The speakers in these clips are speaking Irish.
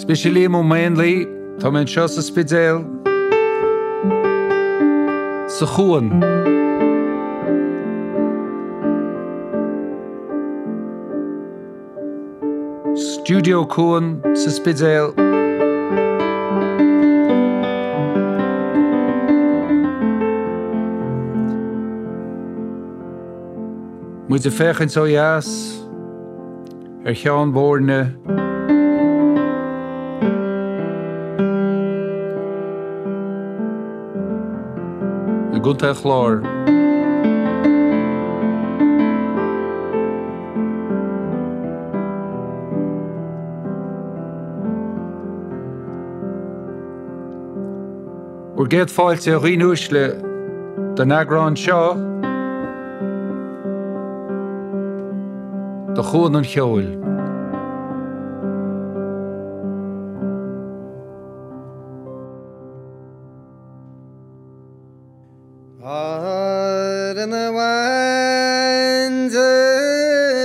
Liam Uí Mhaonlái, tá mbeidh seo sa speisialta sa Cuan. Studio Cuan sa speisialta. Muid a fechan so jas cheann bhórne na gúnta chlár. Uair géad fáilte a rianúis le den eagrán seo do Cuan an Cheoil. In the winds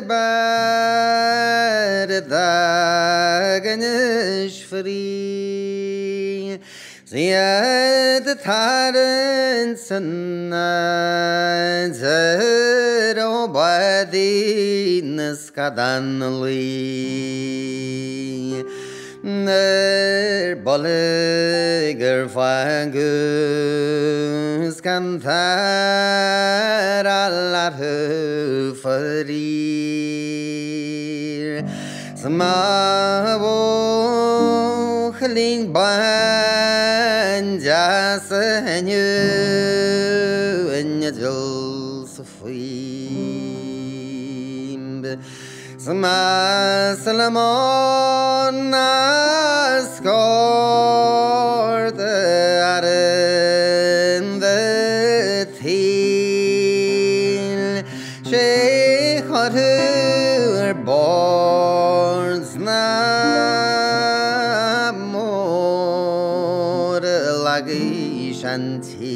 about the free, see the tyrants and zero by the Scadanley. Ner bolliger fangus cantar alla hufarir smavo khling banja senyu enyajul sufim Sama Salamon scoth the teal she had her borns na more lagish and tear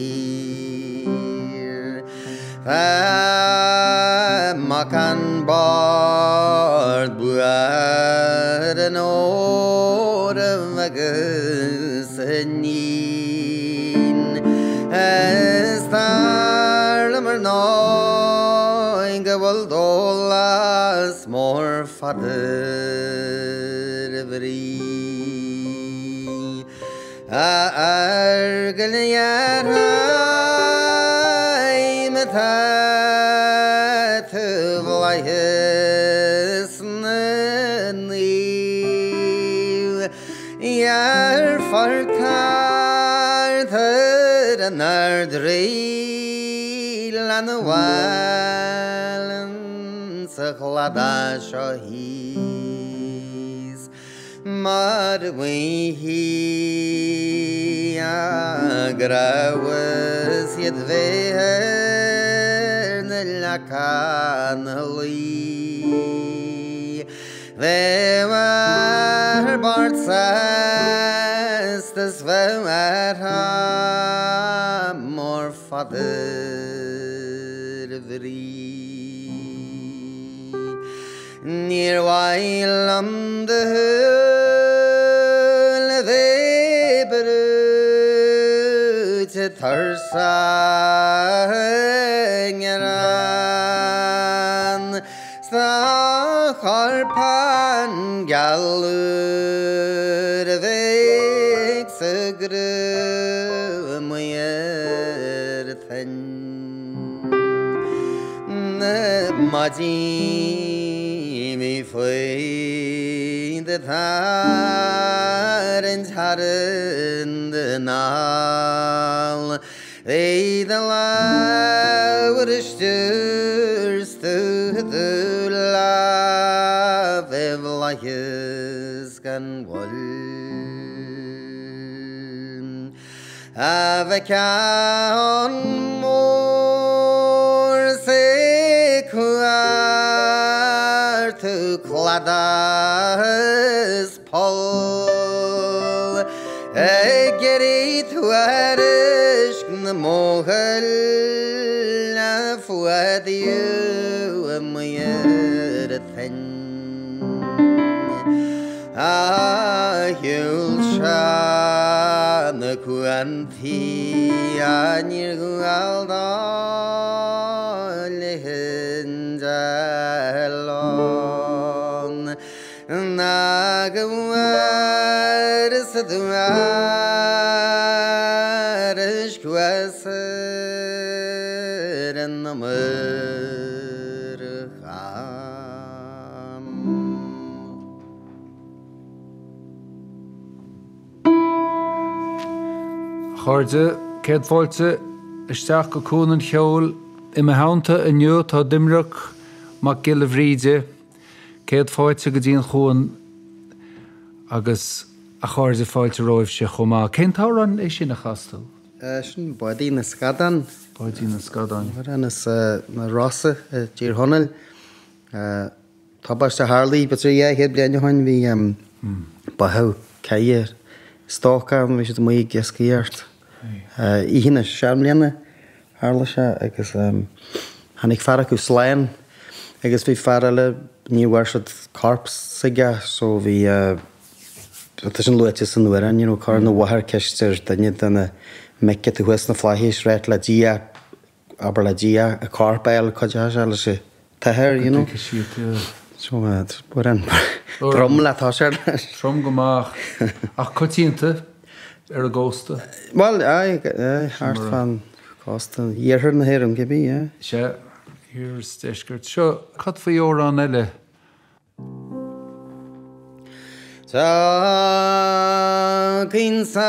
Makan bard buad an order agus nin Star lemmer noin gewald olas more fader Bhri Argaliar metat Yar fartar thir nardril an walan sakhlada shahis marwihi agrawas yadver nalakanli There were birds as the swim at her more father Bhri. Near while on the hill they brewed a thursang around. Harpan galur vek segru muyer ten maji mi foi the tharens haren the nal they the loud stirs to the Evlayes can wol Avakan more secuar to cladas pol Egeri to arish mohel fuadiu amyer ten Cheoil sean na Cuan anir gwaldá lihin jalon na gwar sadwar ishkwasir yn namr cham. Chairde, céad fáilte isteach go Cuan an Cheoil i mhaonta inniu tá Doimnic Mac Giolla Bhríde, céad fáilte go dtíon Cuan agus a chairde fáilte roimh sé chomá. Cén tá ran é sin a chastal? Sin bodí na scadan. Báidí na scadáin. Ran is na rosa dír honel. Tábáiste Harley, but héad bliana hain bhí bathú cair stócha bhí sé mí gescíart. Í hína sean bliana Harla se agus hanig fara acu sláin agus bhí fara le níomhhair siad corps saige so bhí sin luite san nuaran, car na wahar ceistir daine dana meice tú huas na flaithís réit le dia aber le dia a corpail coide se le sé tathir, so bud an drom le tá sé Trom gomach ach cotíanta ar a ggósta. Well, hart fan costan dhéarthar na héirim gibí, sé hir steisgurt. Seo cad faoi órán eile? Tá cinn saoire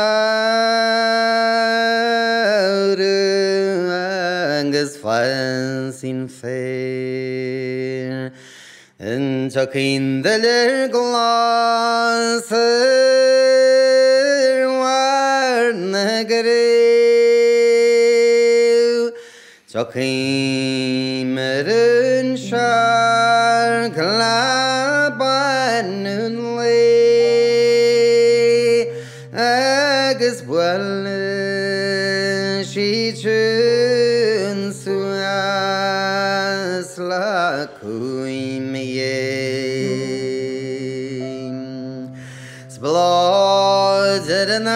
agus fan sin fér Tá cinn deir glásar war na gréw Tá cíimar an sear glaban an le agus buaile sí tún suas le cuaimh Sbláidir an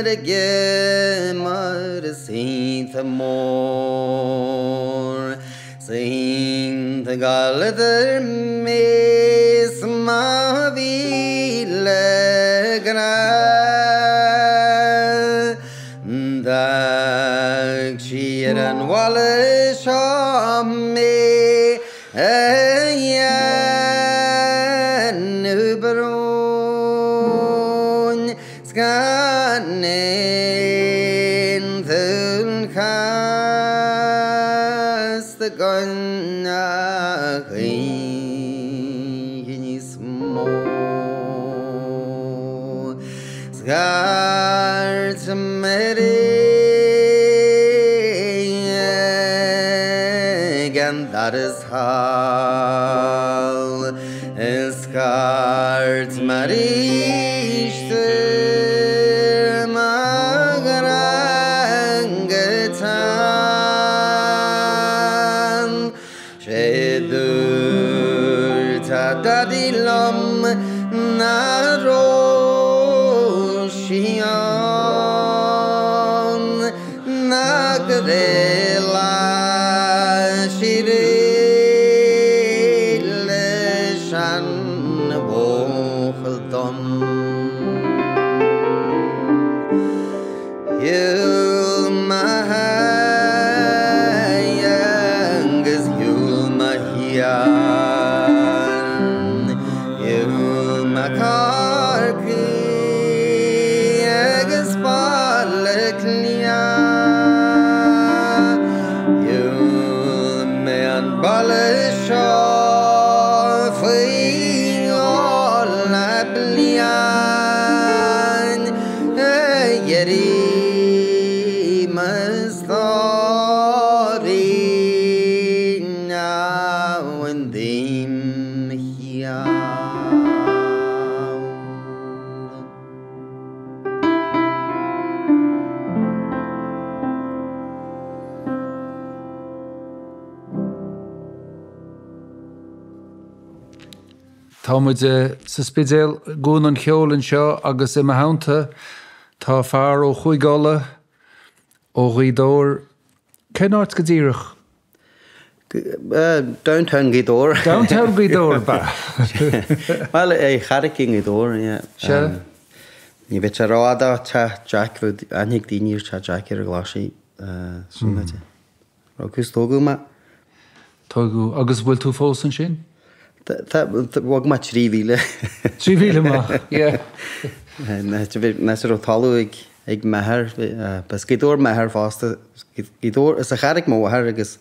aige mar sínta mór Sínta galadidir més má bhí le gra Dag siar an bhaile seo mé dhéanú baróin scanin thún casta gannach níos mó Sgart merig and that is hall Sgart marishter magrangetan Shedur ta dadilom na roshion nagrela shirele shan bochaldon Cheoil mahayangas Cheoil mahian Cheoil macarki agus balaklia Cheoil me an balasha fiol ablian yeri mastori now and then here Tá muid sa speisial gún an Ceol an seo agus I Mhaonlái tá fear ó chuaigala ó Ghaidóir. Cén áit go díreach? Downtown Ghaidóir. Downtown Ghaidóir, ba. Well, charach in Ghaidóir, yeah. Sure. Ní bit a ráda tá Jack fud annig díníir tá Jack ar a glasí sunnaide. Agus tógu ma. Tógu, agus bhfuil tú fós an sin? Tá bhag ma 3,000. 3,000 ma, yeah. Nes ar ó talú ag mehar, bas Ghaidóir mehar fásta. Ghaidóir is a charach má wahar agus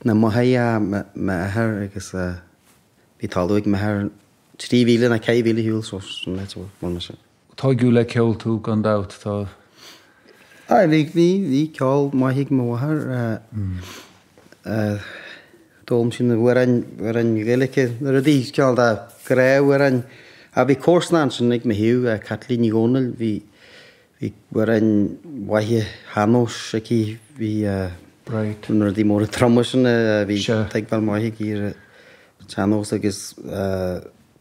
na mohaia mehar agus bhí talú ag mehar 3,000 na 5,000 hiúil so sunnaide bhfuil sin. Tógu le Ceol tú gan dát tá. Bhí Ceol maithigh má wahar. Dóm sin na bhar an ghéalacha. Ar a dí ceol da gré bhar an a bhí córsnan sin ag mahiú Catlín Iónal bhí bhar an waithe Hanós aquí bhí nuair dí mór a trama sin bhí teag bhil maithigh ír Hanós agus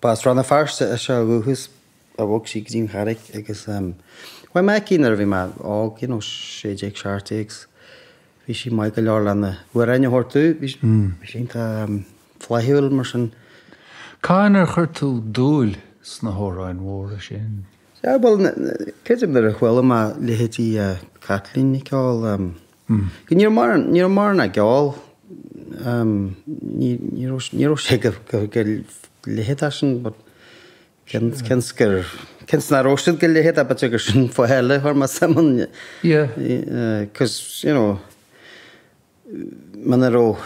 bás ranna farsta a seo guchas a bhog sí dín charach agus bhfuil me cínar bhí me ág sé déag seartéigs bhí sí mai go leor lena bhar aine hortú bhí sin tá flaithúil mar sin. Cáinar chuir tú dúil sna hóráin mhór a sin? Well, ceitim ar a chhuiile má lehétí Catlín ní Ceol. Níor mar na Ceol ní ró sé go lehétá sin, Kens na roasted go lehéad a bategur sin fóhéile chuir má saman. Yeah. Because, man ró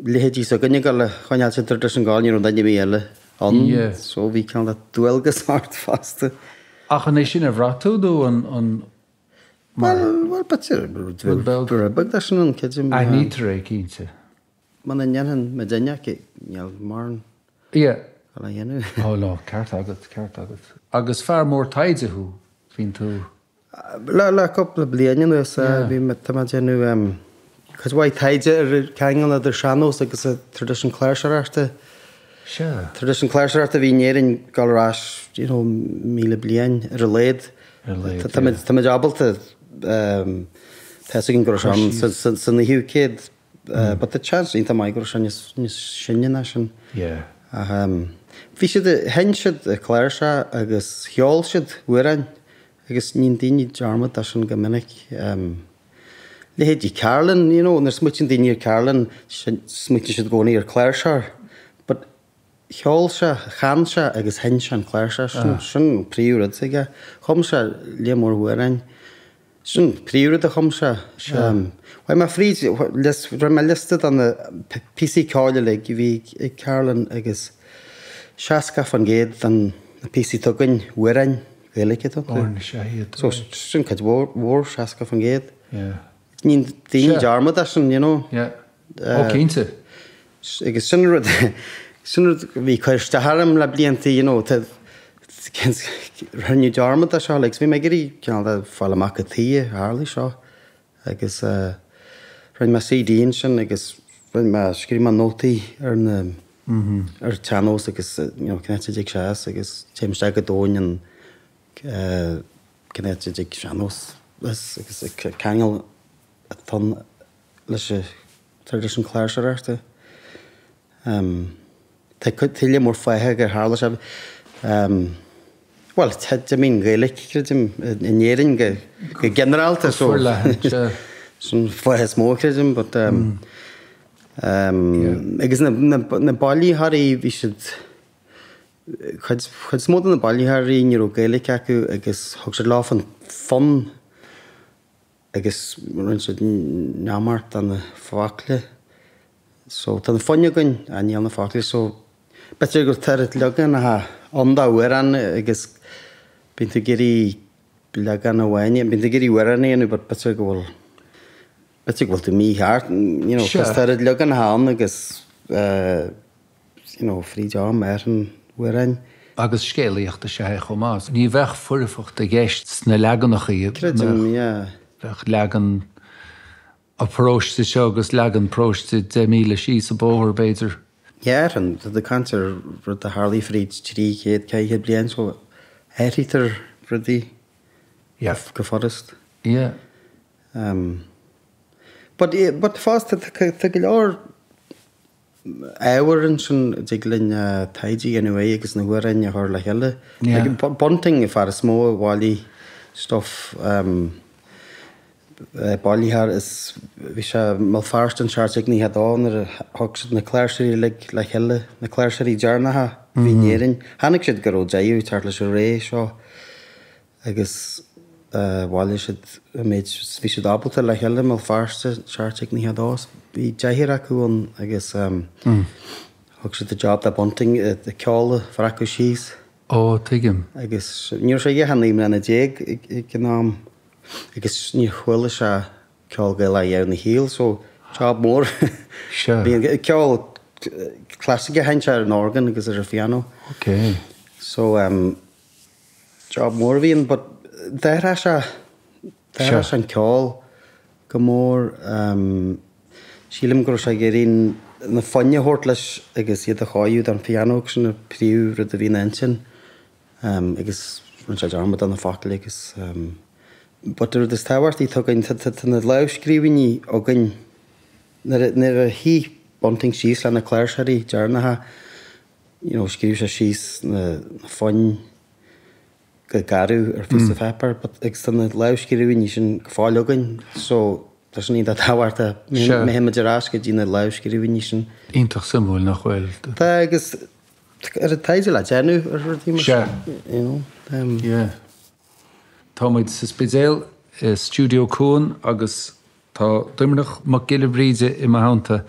lehéadí sa gonne gal chuineal sin tradition gáil níor daine bhí eile an. So bhí ceann le dúilgus hart fasta. Ach an é sin a bhratúdú an... Well, batir, bug da sin an ceitim... A nítar é cínte. Man a nneanhan me daine neal marn. Yeah. Ala dhéanú. Lá, ceart agat. Agus fear mór taide thu, hín tú? Le coppla blianan nuas bhí me tá dhéanú cos bhaid taide ar ceangan idir seanós agus a tradition cléirsearta. Sure. Tradition cléirsearta bhí néirin galrás, míle blian ar a léad. Tá me abalta teasagin gur sean san na hiú céad, but the chance ínta mai gur sean sinne na sin. Yeah. Bhí siad hen siad a cléirse agus cheol siad uairain agus níon daoine dearmad a sin go minic. Lehéadí Carlin, nar smuitin daoine ar Carlin, smuitin siad gcónaí ar cléirsear. But cheol se, chan se agus hen se an cléirse sin príúrad sige. Chum se Liam Uí Mhaonlái. Sin príúrad a chum se. Bhaid me fríd, ra me listad an PC cáile le bhí ag Carlin agus seascaf an géad an PC tugain uairain gaeilge tu. Orn séiad. So sin cad mhór seascaf an géad. Yeah. Nín daoine dearmad a sin, Yeah. Ó cínte. Agus sin rud bhí chuirste harm le bliantaí, rhainniú dearmad a seo, legus bhí me gurí ceann a fáil amach a tí hálaí seo. Agus rhain me CD-n sin agus rhain me scrí me nótaí ar teanós agus cnéite ag seas agus téimste go dóin an cnéite ag seanós agus ceangal a tan leis tradition cléirsearta. Tá tuile mór faithe gur hála se. Well, te mín gaeilge credim in éirin go generalta so sun faithe smó credim, but agus na bailíthaí bhí siad chud smód na bailíthaí níor ó gaeilge acu agus thug siad lá fan fun agus rinn siad neamart an na fácle. So tá na funne gon a níl na fácle, so betir gur tarit legan a onda uaran agus bíntu géirí legan a bhaine, bíntu géirí uaran éanú, but betir go bhfuil tú mí heart, cos tarit legan a hán agus fríd am an uaran. Agus scéalaíochta sé chomás. Ní bheith furifacht a gceist sna legannach í. Credim, yeah. Bheith legan a próiste seo agus legan próiste 10,000 síos a bóthir beidir. and the cancer for the Harley Freeds 3 céad bliain so éitir rudí go forest. Yeah. But fast go leor éhar sin linn taidí anyway agus na bhuaine thir le heile. Bunting I far smó bháilí stuff Ballyhar is vi sé mal farstan chartig ní had an hog na cléirí le heile na cléirí dearnatha hínéing hanig siad go déú tar leis ré seo agus bháile siad méid bhí siad ábalta le heile mal farsta chartig ní had ás bhí déhir acuún agus hog siad a job a bunting de ceála far acu síos ó tuigim agus níor sé dhéhannaí lena déag ag ná agus ní chuile se ceol go le dhéann na híal so job mór ceol clásica hainte ar an organ agus ar a piano. Okay. So job mór bhíon, but d'fhear an ceol go mór sílim gur sé géirín na fonne hort leis agus iad a cháú an piano sin na príú rud a bhíon ansin agus an sé dearmad an na facail agus but there is táhairtaí tugainn na leabhscríbhaní againn nar a hí bunting síos le na cléirsearí dearnatha scríb sé síos na fonn go garú ar fis a feipar, but ag san na leabhscríbhaní sin go fáil againn so Tás ní táhairta mé himeidirrás go dtí na leabhscríbhaní sin. Ítach simúil nach bhfuil. Tá agus ar a taide le déanú ar ruirtí Tá muid sa speisiail Studio Cuan agus tá Doimnic Mac Giolla Bhríde I Mhaonlái.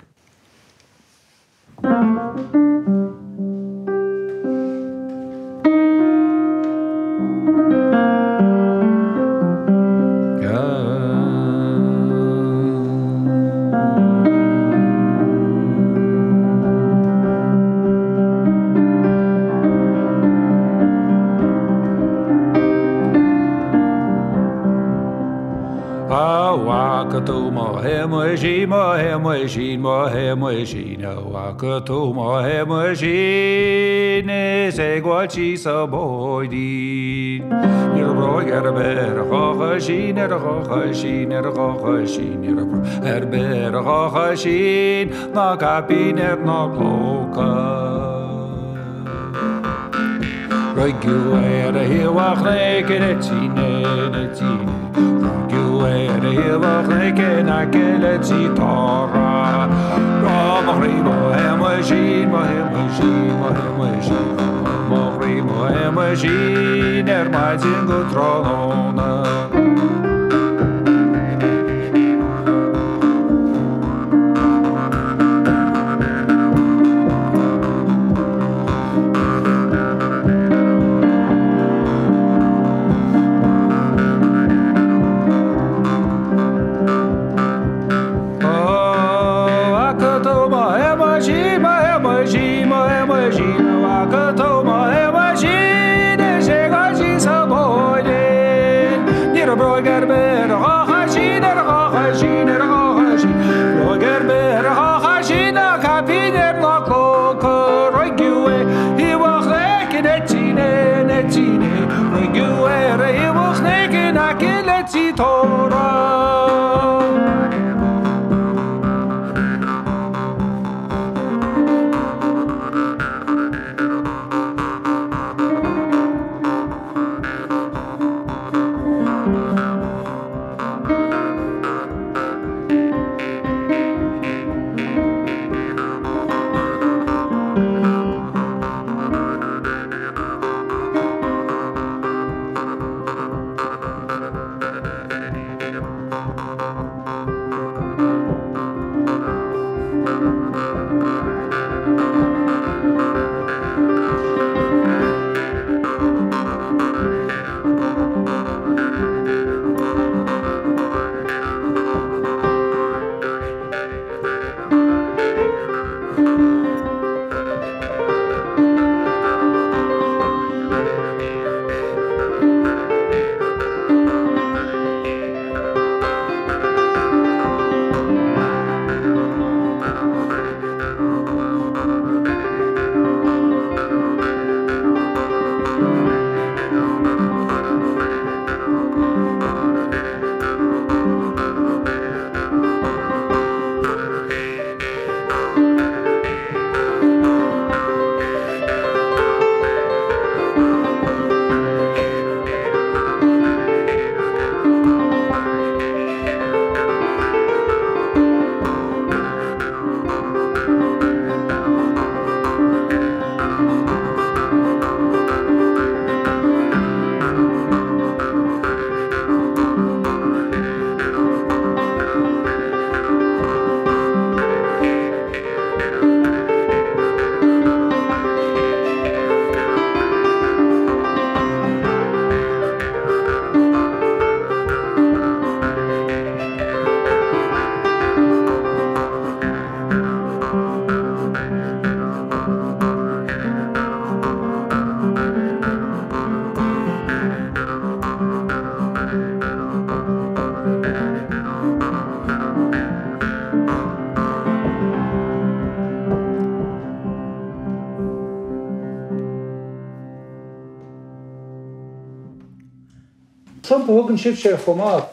Trump hogan ship share format.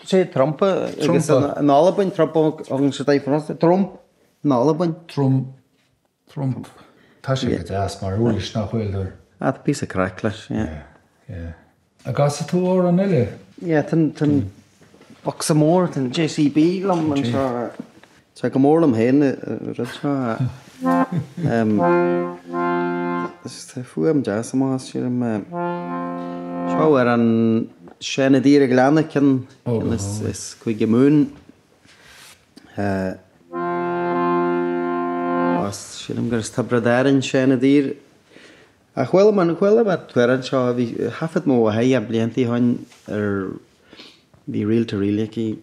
Sé trompa agus an albain trompa an sé France tromp an albain Trump. Tá sé go as mar úlis nach bhfuil. A piece of cracklas, yeah. Yeah. Agus tú or an eile? Yeah, tan Boxamore, tan JCB lam an sa go mór am héin Is fu am jazz am as am Seo an Shanna dír glánna cin is chuig gemún as sin am gur stabradárin Shanna dír a chhuiil man chhuiil a tuaran seo bhí hafad mó a haí a bliantí hain bhí riil to rialaí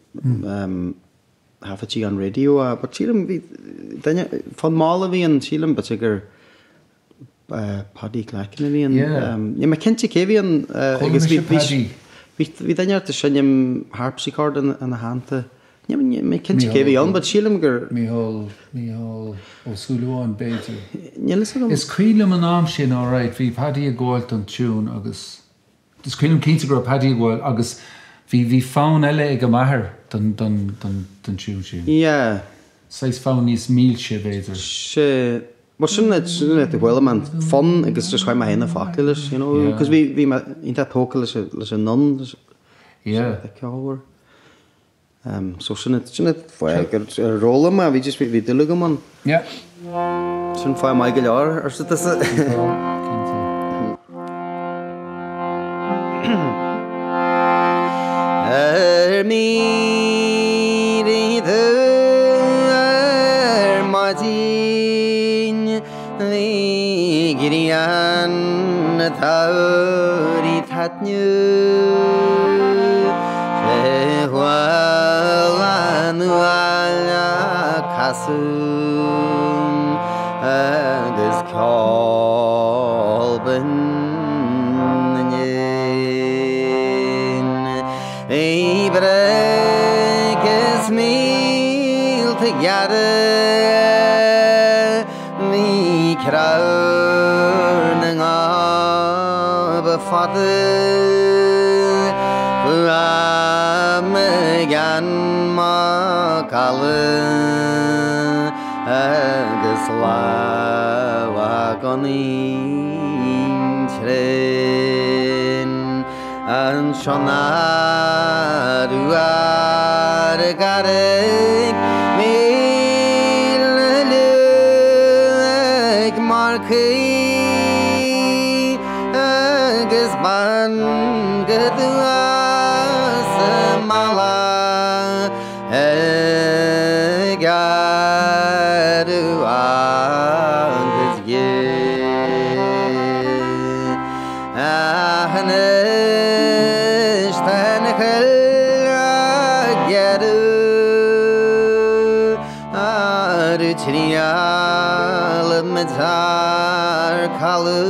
hafad sí an radio a but sílam bhí fan mála bhí an sílam but gur paddy clacin bhí an ma cinnte cé an agus bhí dainart a sinnim harpsichord an a hananta me cinnte cé an but sílam gur Míhol ó súlúáin béidir. Is cuilim an am sin áráid bhí paddy a gáilt an tún agus is cuilim cinnte gur paddy a gáil agus bhí fán eile ag go maithir don tún sin. Yeah. Sais fán níos mílte béidir. Sé But shouldn't it well man fun agus just why my hand faculous, you know, because we in that talk as a nun the cover. So shouldn't it for roll man we just we do man. Yeah. Shouldn't for my guitar or so this Girian tauri thatnyu Cheoil ala kasun agus Ceol binn bregus meal together Crowning of a father again Macallan agus lawagonin train and Shanaru Gareg agus ban gadua samala gadua agus ye ahnesh tankhal gadu archrial mazar kalu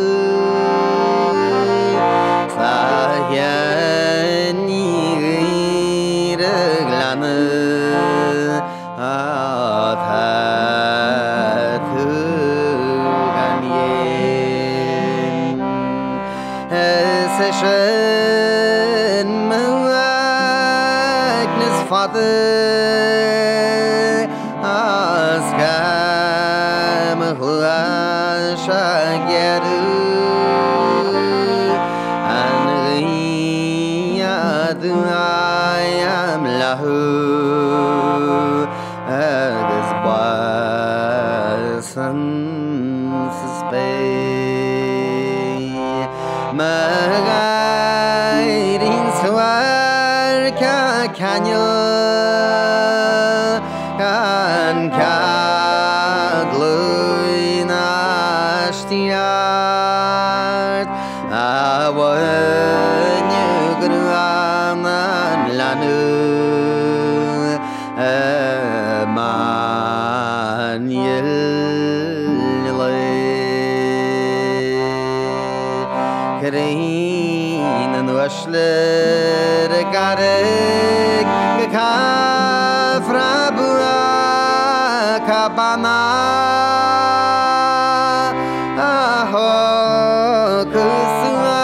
Kuswa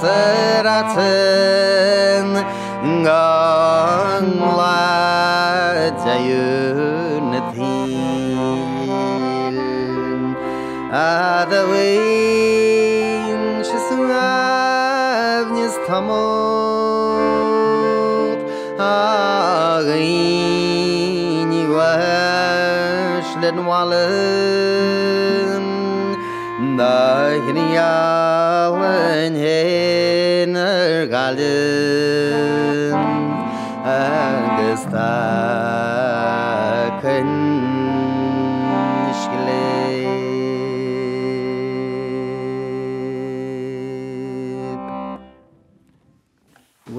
serate Adawain Shisuavnis Tamot Agini Wash Lenwallen Dagnialen Hener Galen Agastaken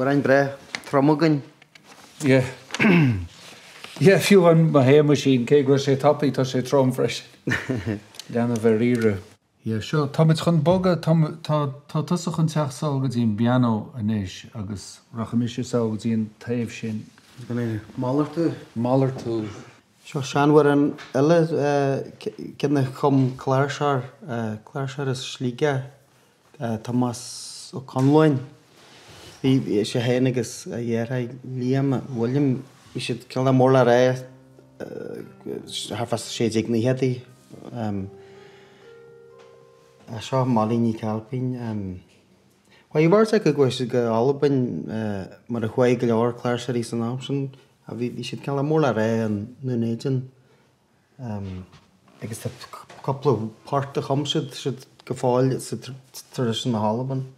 Ein Bre Tromogan. Yeah. Yeah, if you on my hair machine, Keg was a topic to say trom fresh. Down a verira. Yeah, sure. Thomas chun boga, Tusach an teach solgad in piano anish, agus rachamish solgad in taif shin. Maller too. Sure, Shan were an elle, kenne kom Clarshar is Schliga, Thomas O'Conloin. Is je heiniges Liam William is het kan dan mola rij haar vast shades ik niet heti zo Molly niet helpen wat je wordt ik was ik alben maar de goeie gelor klaar is een option wie is het kan dan mola rij en nu neten ik is dat couple of parten komst het geval is het traditional halben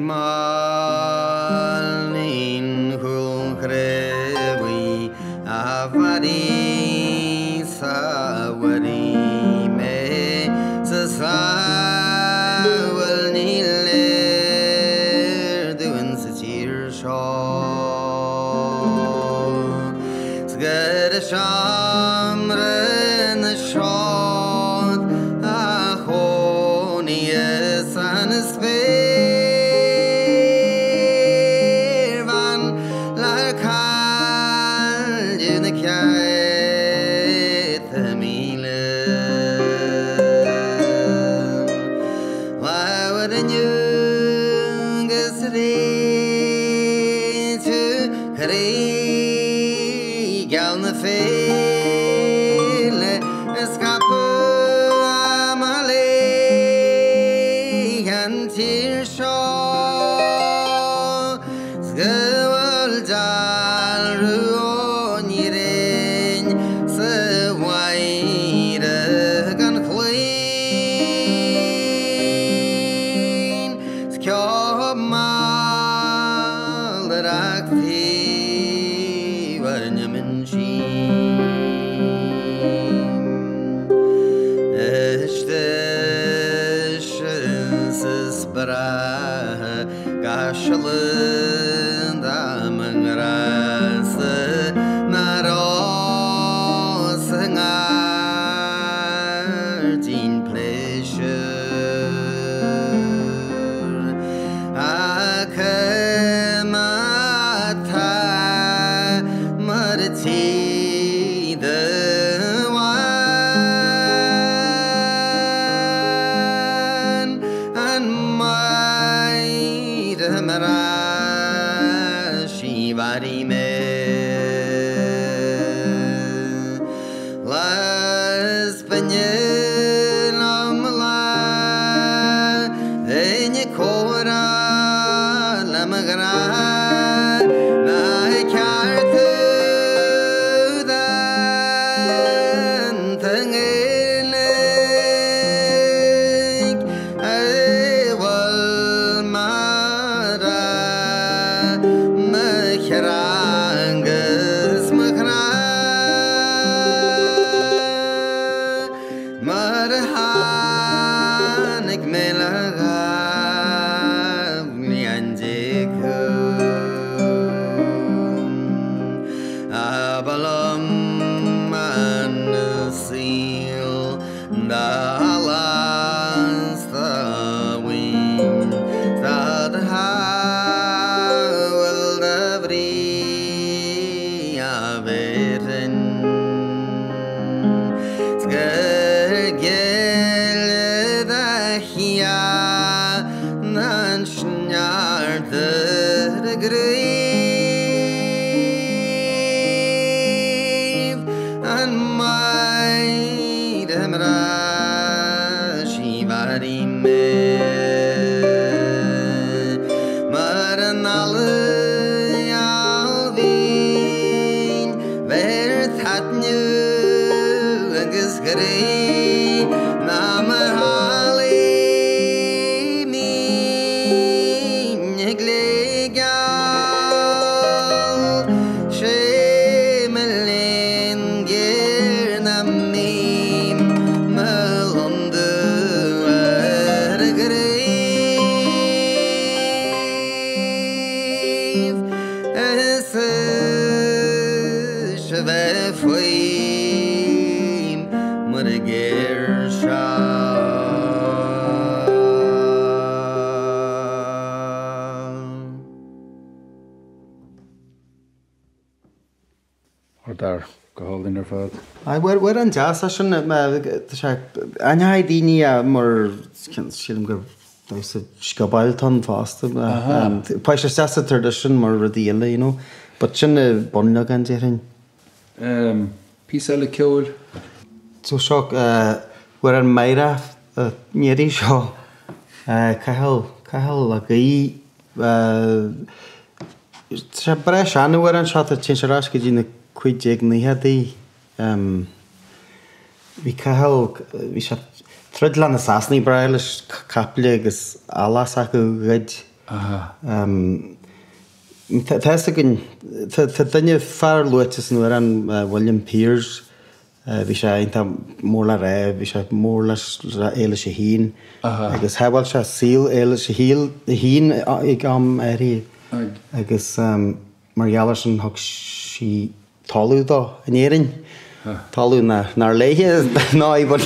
Malin hulkrewi avari sawari me sasawal niler doin sitir shaw sgad shamre na shod achoni san space Kera or dar go hol in fad. We're an jazz sin anhaid daoine mar sílim gur scobail tan fásta. Páis sé tradition mar radíala, you know, but sin bonneag an déirin. Písala Ceol. So seo we're an maira méri seo cahill a gaí sé bre seanna we're an shot a tin rás go dtína cuid na headaí bhí cahill bhí sé trid le na sasnaí bre leis capla agus alas acu gaid. Tá duine fear luatas nó an William Pears bhí sé ainta mór le ré, bhí sé mór leis éile sé hín agus hebhail sé síl éile sé hín ag am éirí agus margheallar sin thug sí talú dá in éireann. Talú nar léithe ná bhil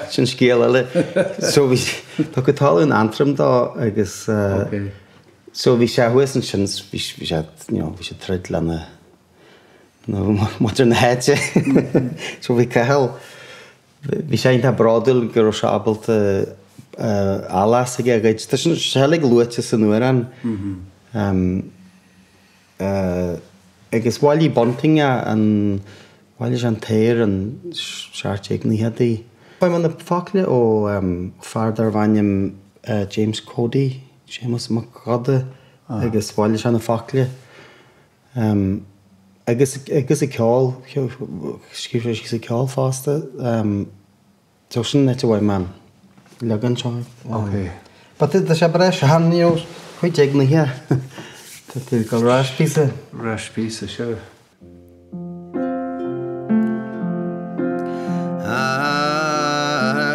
sin scéal eile. So bhí tá go talú an antrim dá agus so bhí sé huas an sin bhí sé trid le mutar na héite. So bhí cahill bhí sé ainta brádul gur ó seabalta alas a gaid. Tá sin sealaigh luaite san nuair agus bháilí bonting an bháilí an téir an seairteag na headaí. Bhaim an na fácne ó fardar bhainnim James Cody, Seamus Mac Giolla agus bháilí an na fácle. Agus a Ceol, scríbhre sé Ceol fásta, tá sin net bhaid man legan seo. But tá sé bre sean chuid ag na hea. Tá tú go rás písa. Rás písa seo.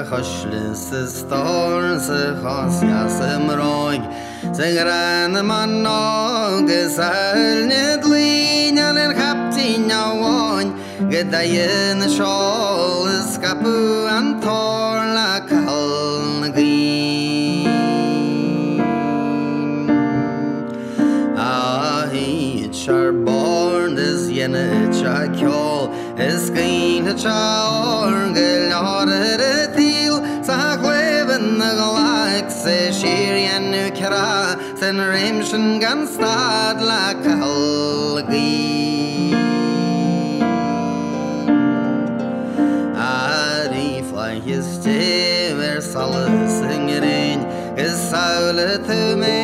Choslis is storn sa chosias mroig sa gran man agus alned lín an chaptín aháin gyda'n siol ysgabu an tor la cael na gyn a hi charborn is yna cha Ceol is gyn cha orgel order til sa gleven na galaik se shirian nu kra sen remshin gan stad la cael gyn ari fly his tever salas singering is saule to me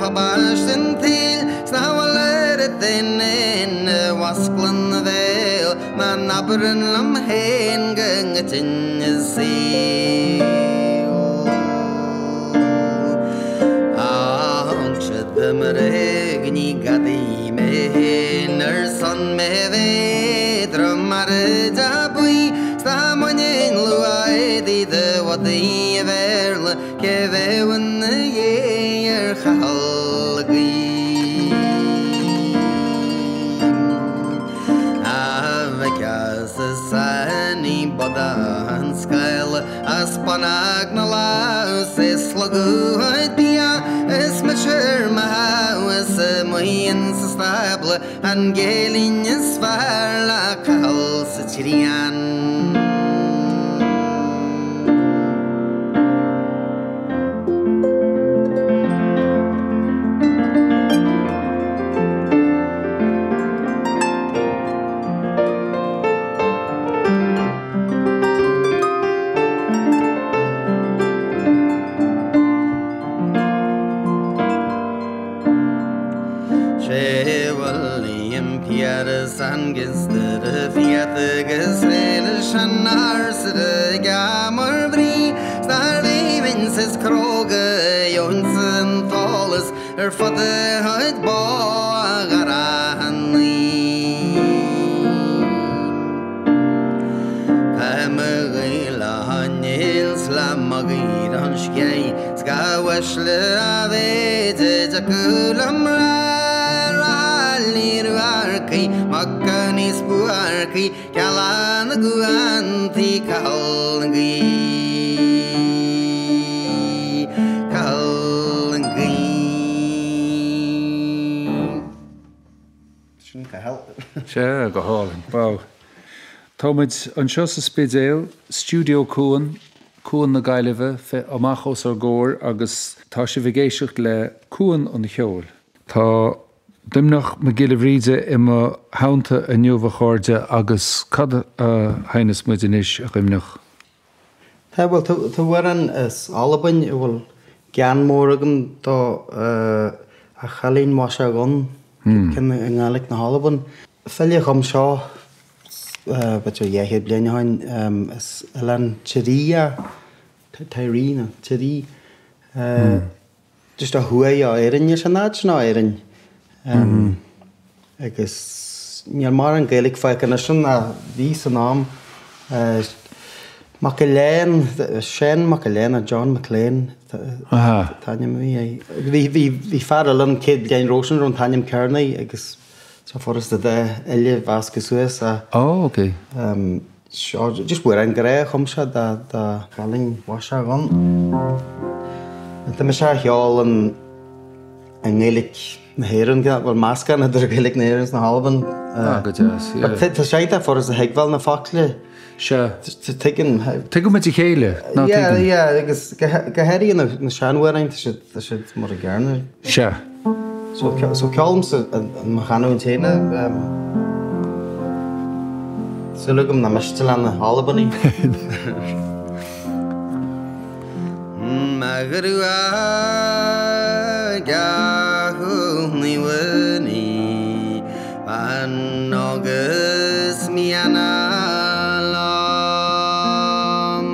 habashin til snawalet in wasklan the veil na nabren lam hen gangatin is the regni gadi me ner son me vedra marja bui stamonin luai di de wadi verle ke vewen yeer khalgi avekas sani bodan skail aspanag na laus slagu dia es mature my house moyen stable and gelin is far la caus chirian Angis the fiat gesel shanar se gamar Bhri star levens is kroge jonsen tolles fader het bagarani kamela hanels la magiran skei skawashle avete jakulamra Makanis buarki kalan guanti kalngi Sin cael. sé go hálan bá. Táid an seo sa spidéal Studio Cuan na gaiileh fe amachos ar ggóir agus tá sé bhgéisiocht le Cuan an Cheol. Tá Doimnic Mac Giolla Bhríde i mo haunta a nniuomh cháirde agus cad hainnes muidinis a Doimnic. Tá bhfuil tú bhharan is albain bhfuil cean mór agam tá a chalín má se gon cin an gálaigh na Halban. Fellile chum seo but yo dhéhéad bliana hain is elan tírí Tyrína tírí just a thuaí á éireann san náid ná éireann agus níor mar an gaeilg feiceanna sin a bhí san nám Macalén Shane Macalén a John McLean Tanyam hí fearil an céad bliain roisin rún Tanyam Kearney agus so forrest de Elia Vasquez Suez okay. Just bhuiir an gré chum se da chalín bhaise gan. Tá me se cheol an ggéalaigh na héireann bhfuil másca na idir ggéalaigh na héireann na Halban. Tá séide forras a heighbhil na facla. Se. Tuigh mit i chéile? agus go héiríonn na seanhhairaint sé mar a gcearna. Se. So ceolm sa machanú an téine sulúgam na meiste le na Halbaní. Magarúa gahu ní bhaní an agus miana lám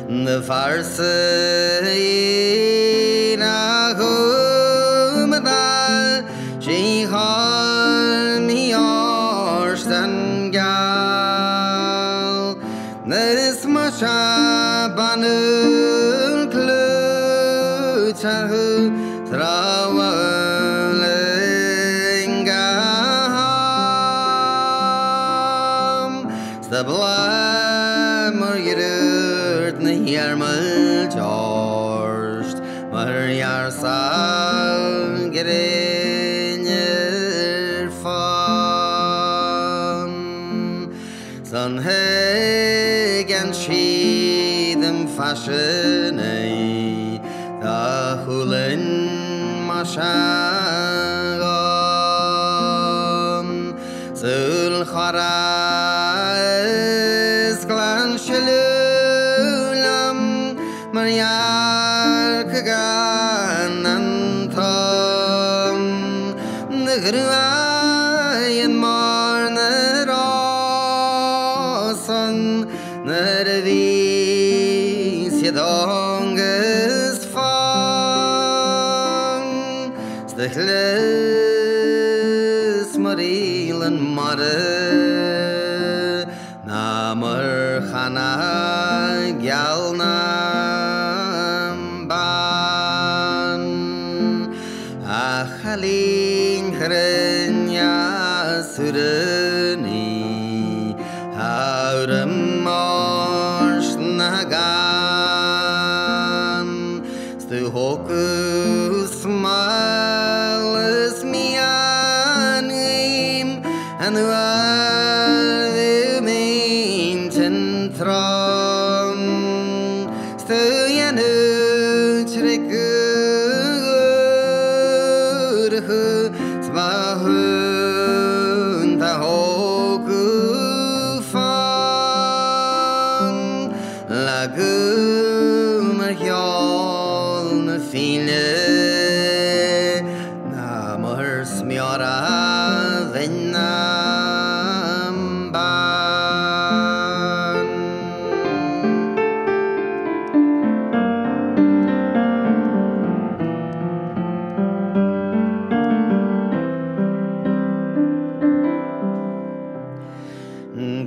na farsa na gúmadal sí hall mi orstan gal nes ma banul clutahu trawalingam stabla morgirut na yarmal jorst mar yarsal gerenir fan son hegan sheedem fashion da hulin mashagon sul kharaz glan shalulam maryar kagan antam nagruayan marnar asan narvi siadongas fan stakles marilan mare namar khana gyalnam ban akhalin khrenya surani hauram marsh nagan stu hokus smiles mianim and maintain tron stu yanu trikur svahun ta hoku fan lagu marjol na fine namar smjara vennam ban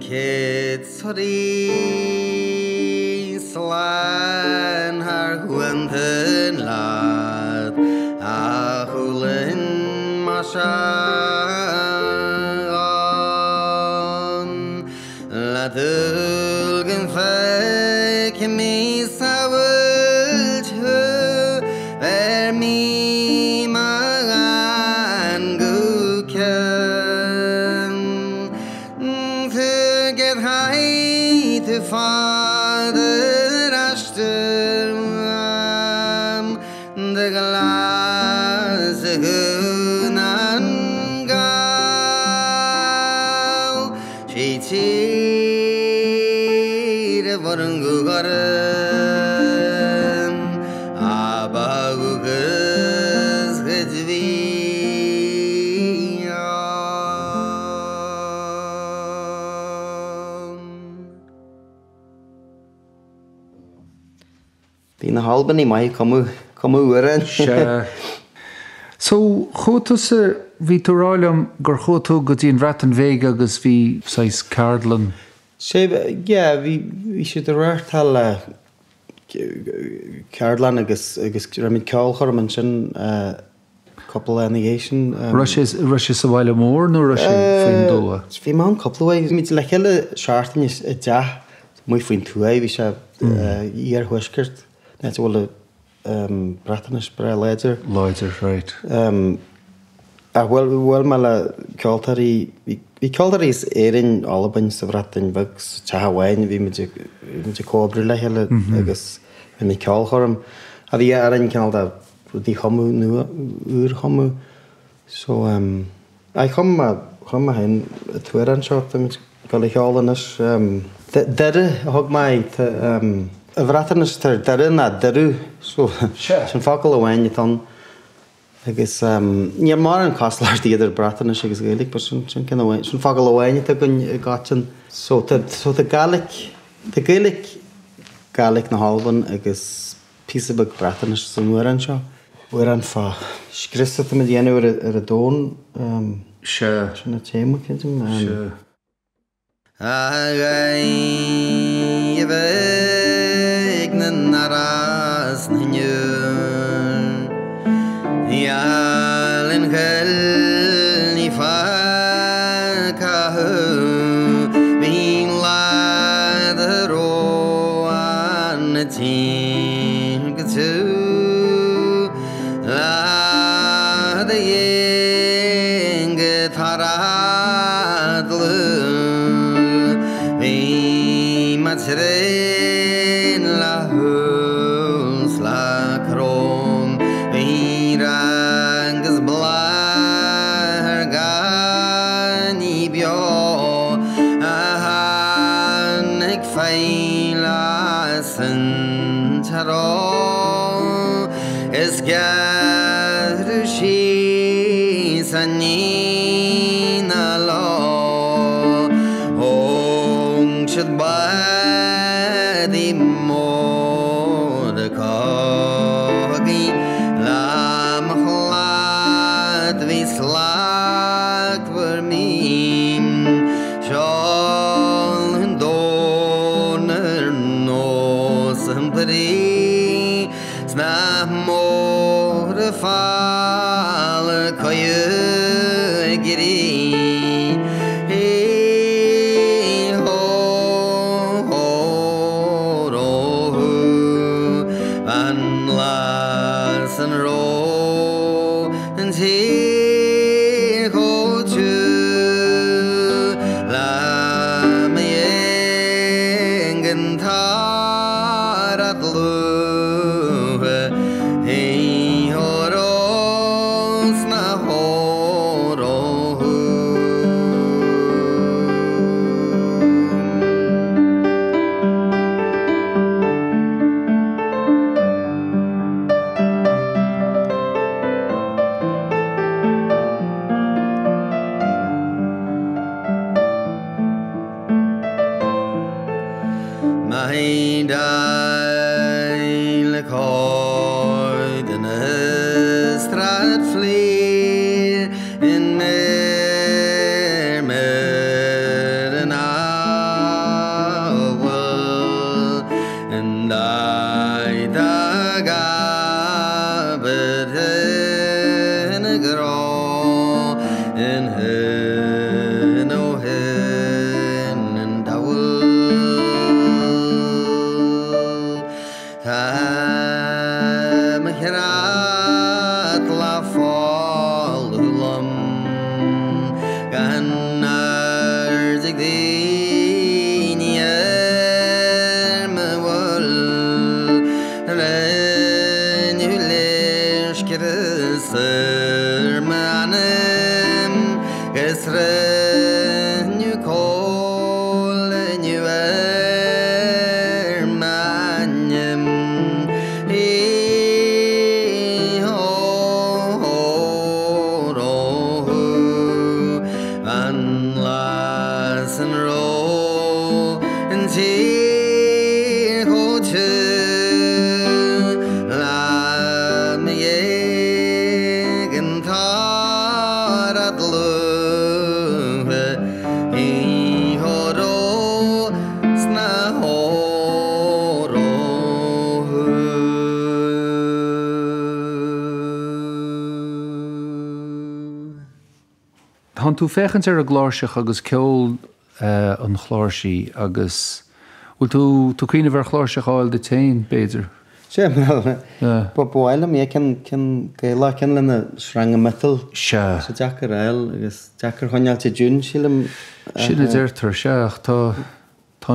Kid sorry slan har huanten lad a hulin mashagon ladulgen fek mi sawult ver mi magan guke Father Ashton, the glass Gunan Gal, she tear Varungu Garan, Abagugas Hedvi. Bhí na Halbaní mai cumú uair. So, chóta sa bhí tú ráilm gur chótú go dtíon ratan bhéig agus bhí sais cardlan. Bhí siad a ráirtal cardlan agus ramid Ceol chorman sin couple anigation. Russia sa bhaile mór nó Russia faoin dóa? Bhí má an couple ways. Míid le chéile seaartain is a deach muy faoin túa, bhí se íar huisgurt. Net bhfuil bratanas bre leidir. Leidir, right. Bhfuil me le ceoltarí, bhí ceoltarí is éireann albain sa bhratain bhegus tehahain, bhí muidir cóbrú le heile agus bhí ceol chorm. A bhí aran ceol da dí chomú nua, úr chomú. So, chum hain a tuair an seo, go le cheolanas. Deire, thug mai, a bhratanas tar deire na deirú, so sin focail amhain tan. Agus ní mar an cosláir idir bratanas agus Gaelic, but sin focail amhain tá gon gáin. So tá Gaelic na Halban agus písabag bratanas san nuair an seo. Uair an fá scrista tá dhéanú ar a dón sin na téma cintim. Agai bheith na naras na nniuir Ial yn cael ni ffacahu Fi'n ladd y roan y tîn gytw Ladd y yin gytaradlu Fi'n matrin la hwls la crom Fi'n rangas blaer gan I bio A hannig ffeilas yn taro Ysgadw si san ni'n alo Hong sydd bad I môr y cogi La machlad fi slag fyr mîm Siol yn dôn yr nos yn Bhri Sna môr y ffal y coiw y giri Yn ro yn tir cochu La mi engantar at lue Hei horos na horo Mae dail y coed yn ystrad fflir yn mer yn awel yn daid ag abed yn y gro yn hyn o hyn yn dawel Mehrat la folum gan ardig dinia nu call nu manim e ho an las and roll and tea ho la me and tar at love e horo sna horo Han tú fechans a gláirseach agus ceol an chláirsaí agus bhfuil tú cuioine bhar chláirseach áil de tain, béidir? Bhil mé cin gaile cin lena srang metal Se. sa Jackar eil agus Jackar choinealte dún sílim Sinna deirtar seach tá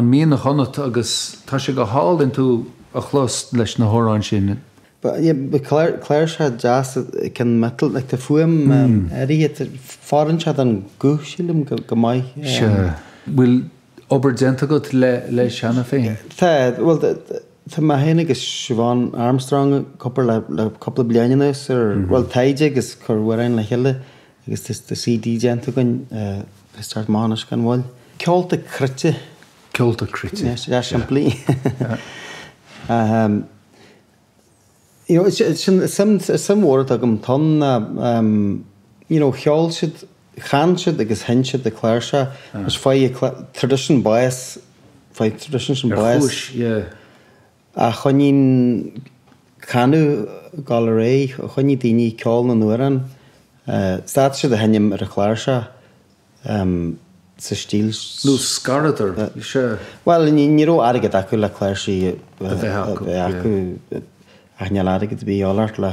mína chonat agus tá sé go hálinn tú a chlós leis na hórán sin. Clair se jazz cin metal le tá fuam éí fárann se an gú sílim go maiid. Se. Bhfuil oberdenta go le seanna féin? Tá má héna agus Siobhan Armstrong le coppla bliananas bhfuil taide agus churhhain le heile agus tá CD genta gon start mánas gan bhil. Ceolta crite. Ceolta crite. Sin blií. Some word agam ton cheol should chan should agus hen should the clarsha as fai tradition bias bias a chonin canu gallery choni dini ceol na nuaran stat should the henim ar a clarsha sa stíl nó scaradar well ní ro aige acu le clairsaí acu aithneal aige bhí áirt le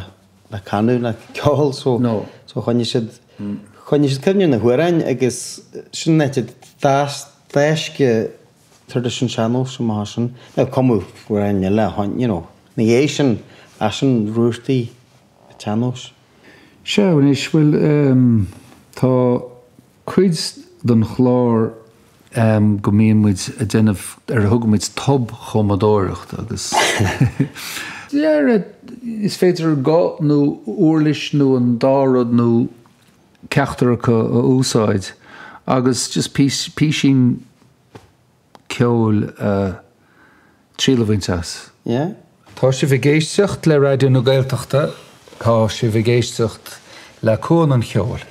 canú le ceol so chuine siad cymne na huarain agus sin nete dáisce tradition channel sem má sin comú huarain le na dhé sin as sin ruúirtaí channels. Se is bhfuil tá cuid don chlár go míonmuid a déanamh ar thugamid tob chomadóireacht agus. Is féidir gá nó uorlis nó an dárad nó ceachtarcha a úsáid agus just písing ceol trílehaintas. Tá sé bh géisteacht le raidió nó Gaeltachta, tá sé bh géisteacht le Cuan an Cheoil.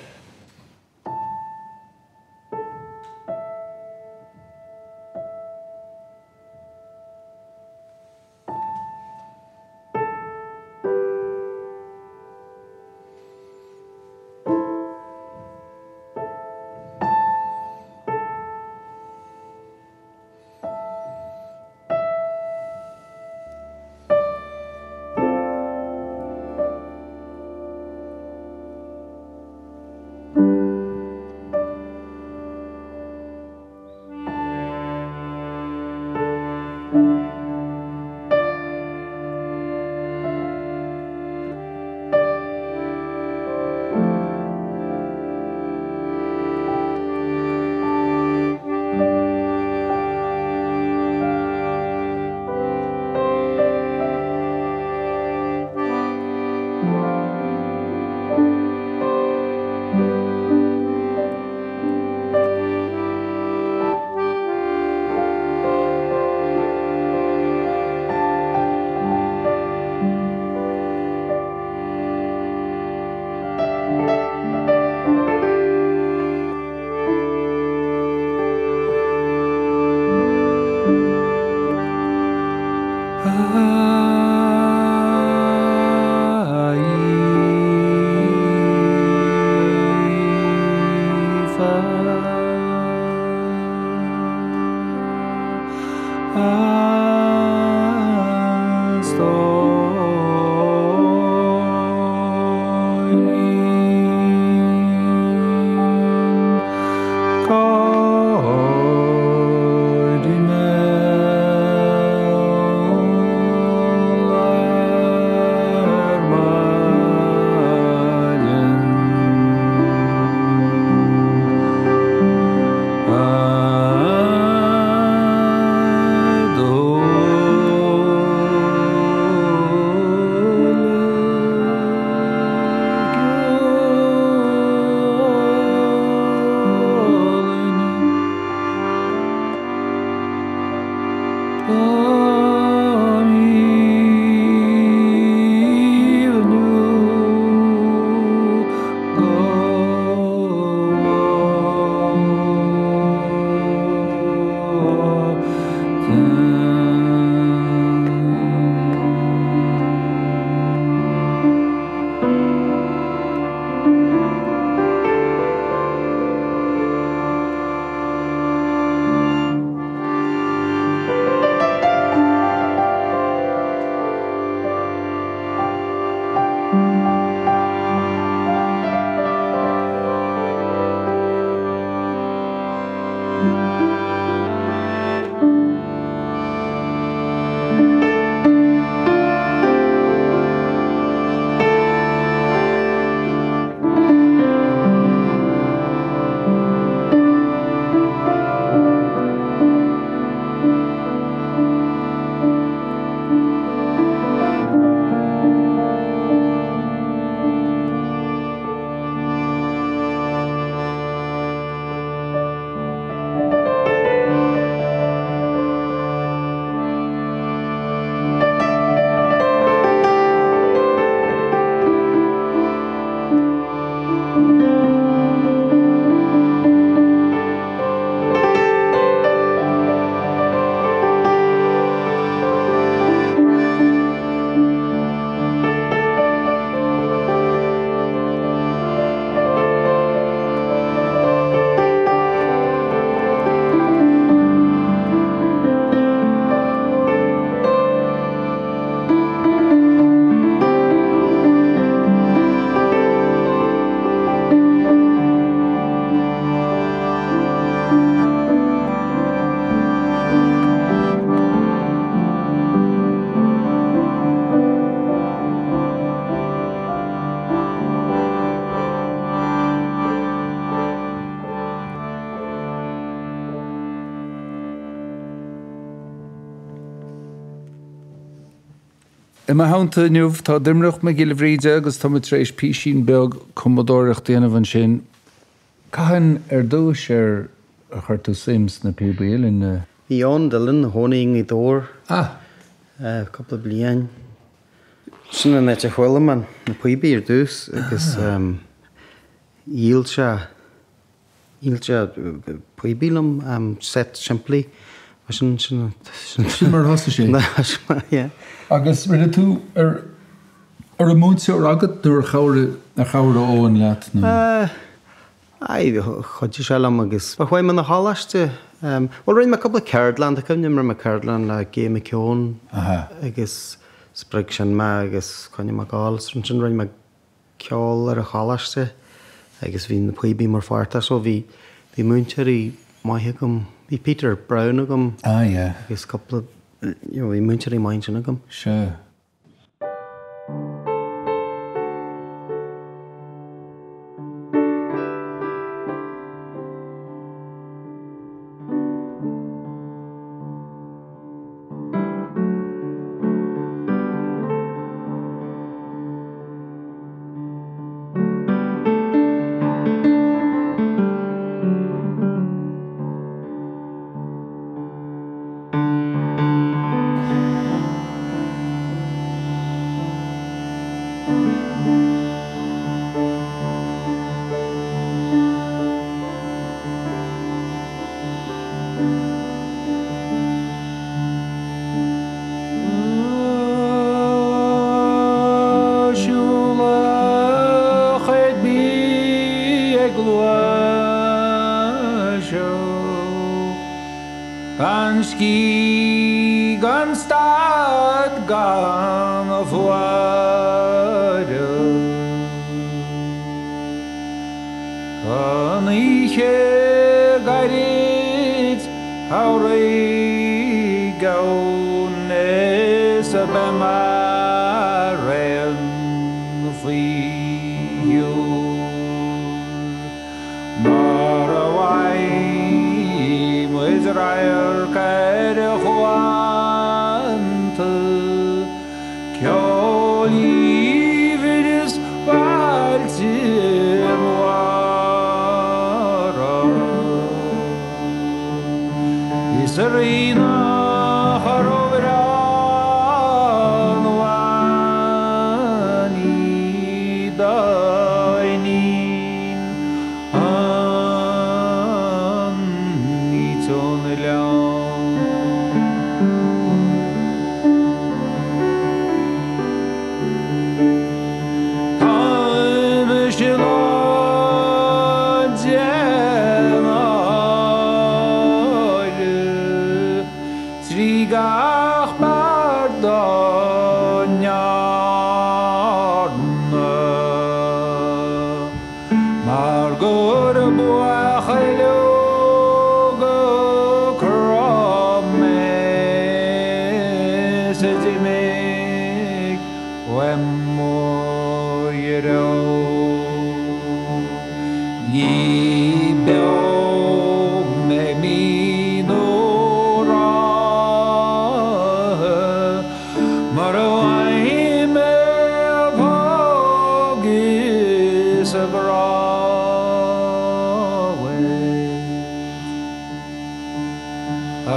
I Mhaonta inniuh tá Doimnic Mac Giolla Bhríde agus tá trééis písín beag commodóireacht déanamh an sin. Caitheann dúis a chuir tú sims na pibéal in Bhí an Dylan hónaing I dór. Ah. Couple of blian. Sinna net a chhuiile man na puibí dús agus ílte puibílam set simply. Sin mar thosta sé. Agus rinne tú ar a múnsa ar agad nuair a chabhar óin leat? Chodí selam agus. Ba chuim man na hálaiste. Well, rhaid me couple of Cardland, a cymni mar Cardland le game of Cuan agus sprig sin me agus conne me gáil sin rhaid me Ceol ar a chálaiste agus bhí na puibí mar farta so bhí múntear I maithe gom bhí Peter Brown agam agus couple of bhí múntear I main sin agam. Sure. Gan stad gang of water An iche garit hauri gaunes a bemaren fiu Marawai Israel kere Cuan Ceol Ividis Baltim Wara Isarina Haroviran Wani Dainin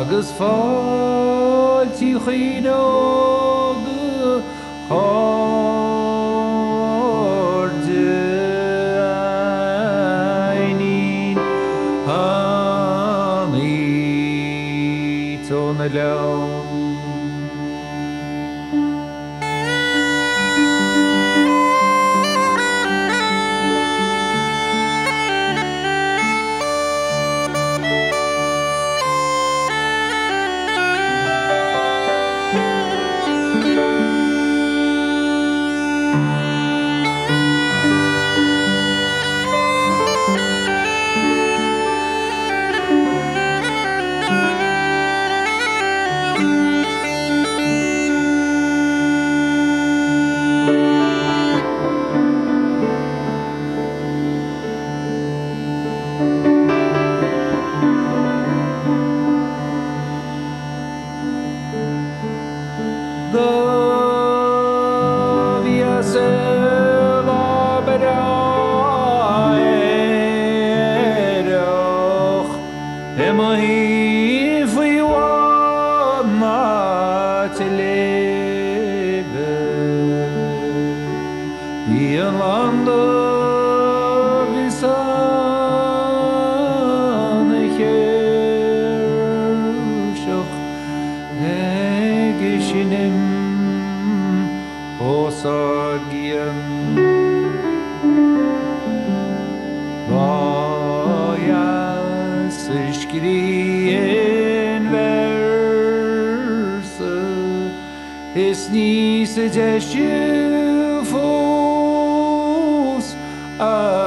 agus fáiltí chuineog cháirde ainín haní tóna leabhar. Skrien verse is ní sa deisiú fós a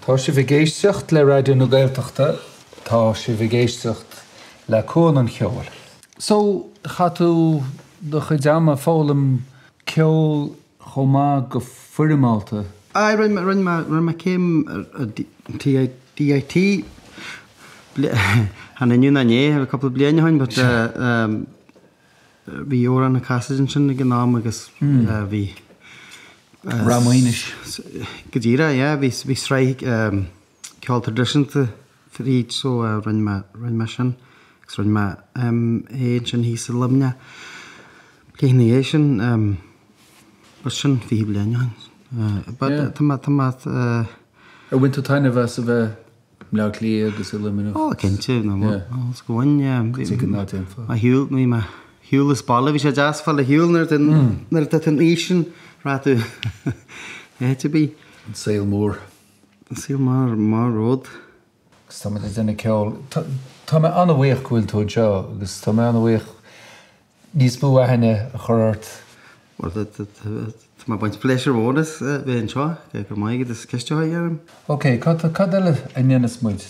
Tá sé bhí géisteacht le raidió na Gaeltachta, tá sé bhí géisteacht le Cuan an Cheoil. So, chatú do chuideama fólam Ceol chomá go fuirimálta? Run ma came DIT hanna nniu na né a couple of bliana hain, but bhí óra na Cassagen sin na gnám agus bhí Ramoinish. Gadira, yeah, bhí sraig Ceol tradiisianta fríd so run ma sin agus run ma éid sin hí sa lumne bliana é sin sin bhí bliana hain. But tamat A winter taine bheits a bheith mleach lí agus I lumina. Cinnte nó scoin a hiúil mí ma hiúlas balla bhí sé deasfáil a hiúil nar an ísin ratú to be Ceol mór. Ceol mar ród. Tá me duna Ceol. Tá me anna bhuíoch cúil tú seo, agus tá me anna bhuíoch níos bú a henne a chorát. Tá baint pleasure ódas bhé an seo, gur maigad is ceiste haarm. Ok, cad eile a nnéanas muid?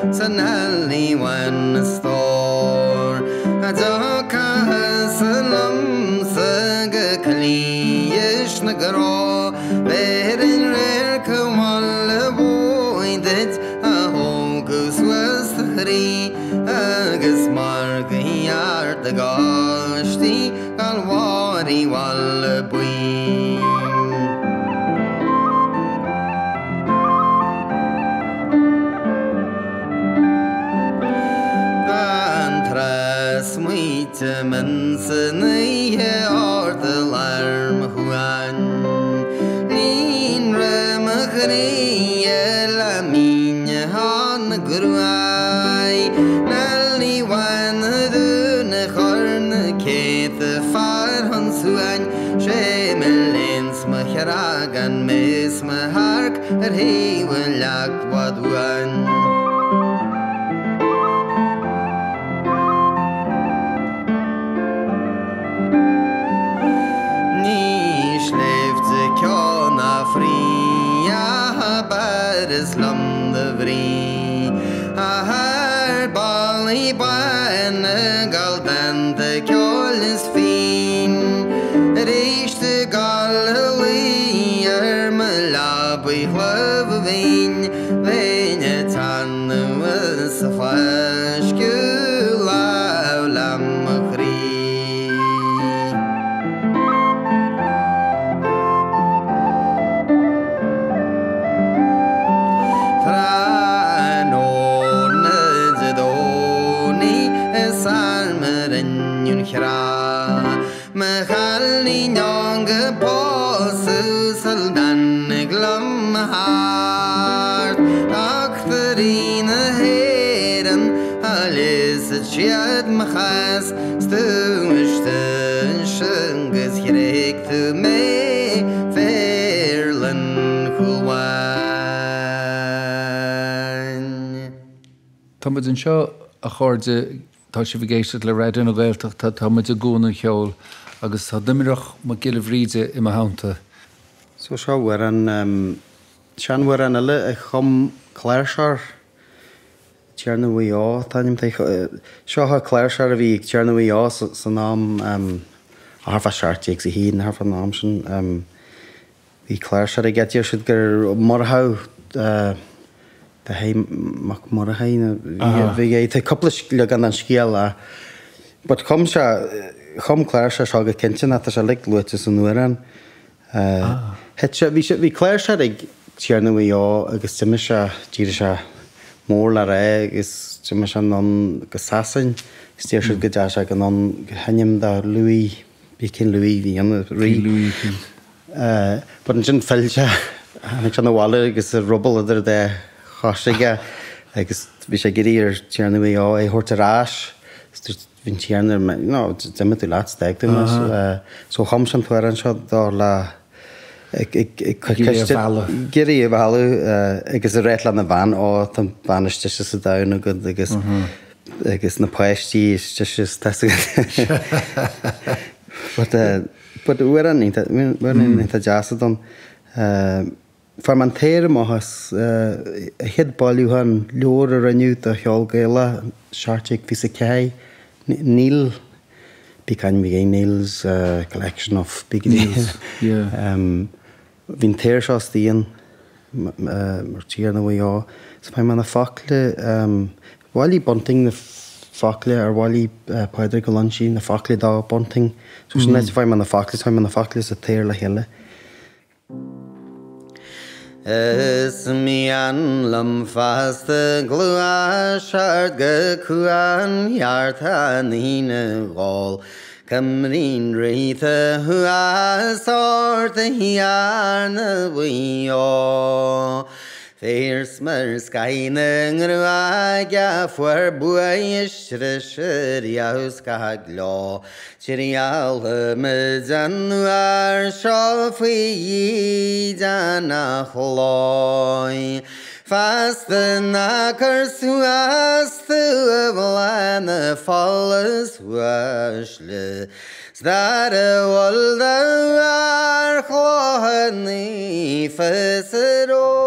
Sanally one store a doka salam saga kliyesh nagro verin rare kamal boy that a hogus was three agus margayar the goshti alwari wal bui te mensen je orde larm Cuan Nin remagrie la mine han gruai Nalni wan dune chorne kete far han suan Shemelens me charagan mes me hark he will lak wadwan Islam de Bhri Har bali ban galdante Ceol is fin Reiste Galilee me labi chlub vin Vene tan was fash kula lam khri Mechalni nyonge posu saldan glam hart Achterine heren alles tjad machas Stumischte shunges gerekt me verlen Cuan Táid an seo a chuirde tá si bhgéiste le réidir na Gaeltacht tá muid a gúna Cheol agus tá Doimnic Mac Giolla Bhríde i Mhaonlái. So seo war an sean war an ile a chum cléirsear Tearna Uí Á táim seo ha cléirsear a bhí Tearna Uí Á san nám arfa seartíag sa hín arfa nám sin bhí cléirsear a gceitiar siad gur martha the hay mac morhain bhí é couple le gan an scéal but chum cléirse se go cinnte a se le luite san nuaran bhí cléirse ag Tearna Uí Á agus tiime se tíre se mór le ré agus tiime se an go sasan gus tíir se go de se gan an henim de Louis bí cin Louis hí an rí but an sin feilte ag se bháile agus a rubbal idir de Chosige agus bhí sé gurí Tearna Uí Á é thuirtarás hín tearnar diime tú leat steag so chum san tuair an seo dá le gurí a bhhealú agus a réit le na bhain á tá bhaneiste sa dain agus na páistí but uair anínta deasa don Fermentéir máthas a head bailú han leor a raniuút a Cheol Gaeilge searteag fís a cé Níl Bícain bhí Níl's collection of big Níls. Bhín téir seo stíon mar Tearna Uí Á. So bhaim man a facle bhailí bunting na facle ar bhailí páidir go lunchí na facle dá bunting. So sin net bhaim man a facle sa téir le heile. Es mi an lam faste glua shart ge Cuan yarta nine gol Cymru'n reitha hua sort hiarna Uí Á Feirs mar skyne ngrua gafwar buai shrisher yaus kaglo Cheoil mezanuar shofi dana chloi Fasten akers huastu vlana falles washle Zdare wolda ar chlohani feserov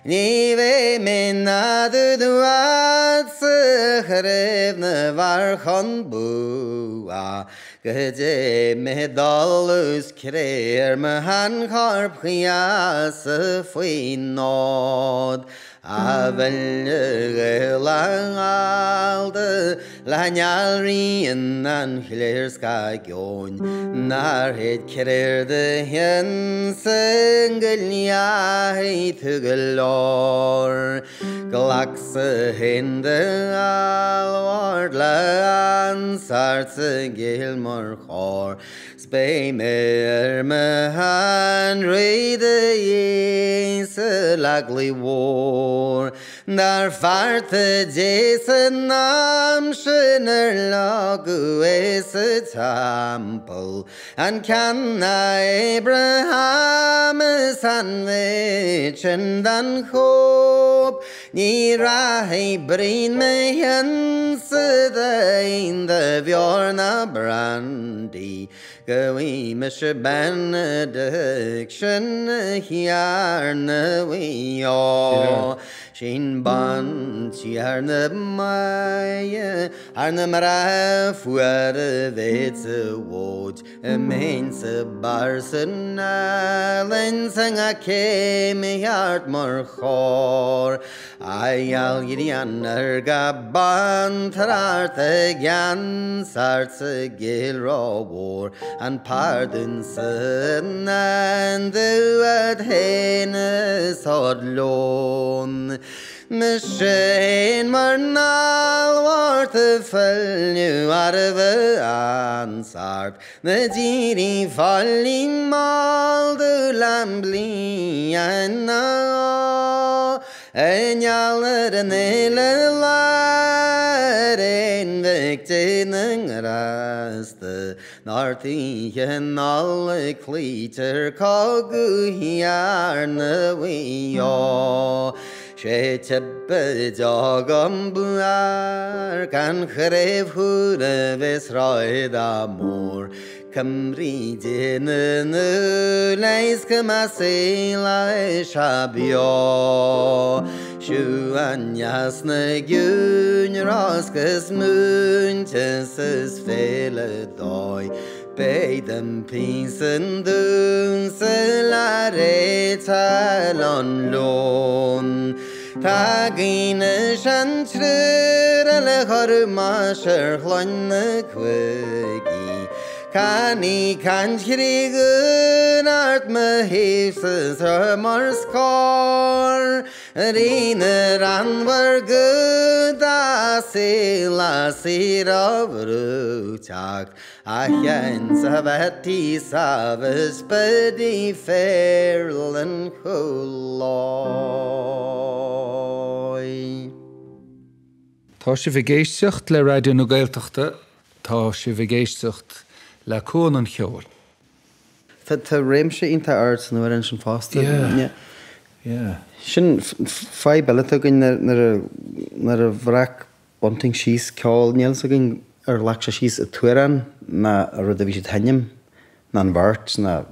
Nive menadu duat sechrev varchan bua Gede medalus kreer me han harp chias fwy nod Avel lang alde lanyalri an chléir ska gion Nar het kreer de hen sengel tugelor Glakse hende alwar hard lan sartse gil mar chor spay mer mahan reide yes lagly war dar farte jason nam schöner lagu es temple and can Abraham sandwich and dan hope ni rai brin me hens in the bjorna brandy Gawi Mr. Benediction Hiarna we all Shin Ban Chiarna Maya Arna Mara Fuera Vetsa Woj Mains Barson Allen Sang a came heart more chor Ayal Gideon Ergaban Tararta Gan Sartsa Gilro War and pardons and the hennes had lån Machine Marnal war to fell you out of ansart the genie falling mal the lambly and now and y'all and invicting rast Narthi and all cleater cogu hiarna we all She jogam buar can khrev hure vesroid amor Camri jene leis kamasela shabio Shuanyas ne gun raskas munches fele doi Beidem pinsen dun selare talon lon Tagine shantrur ale hormasher hlonne kwegi Kani kan krigen art me hefses her skor Riner an var guda sila sira vrutjakt Achens avati saves bedi ferlen chuloi Tá sé bhgéisteacht le radio na Gaeltachta, tá sé bhgéisteacht le Cuan an Cheoil. Tá réimse ínta art nó an sin fásta. Yeah. Sin fai bellata gin nar a bhrac bunting síos Ceol níl so gin lach síos a tuiran na a rud a bhí sé tainim na an bhart na.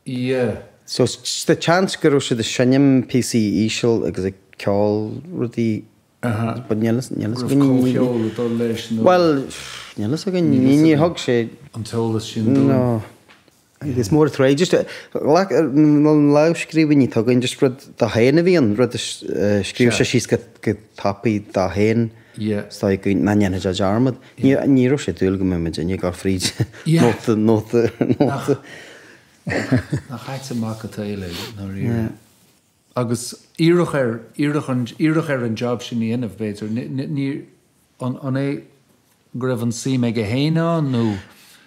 Yeah. So the chance go sé de sinnim PC ísisiil agus a Ceol rudí but níl well níl so gin ní hog sé Until sin no. It's more three just like low skriven you talking just rud the hen vi an rud skriv sé she's got happy the hen sta go na nenne ja armad ní ro sé dul go me ní gar fríd not na chaite marketéile na ri agus iirech an job sin ní inmh béidir ní an é gribh an si me go héine nó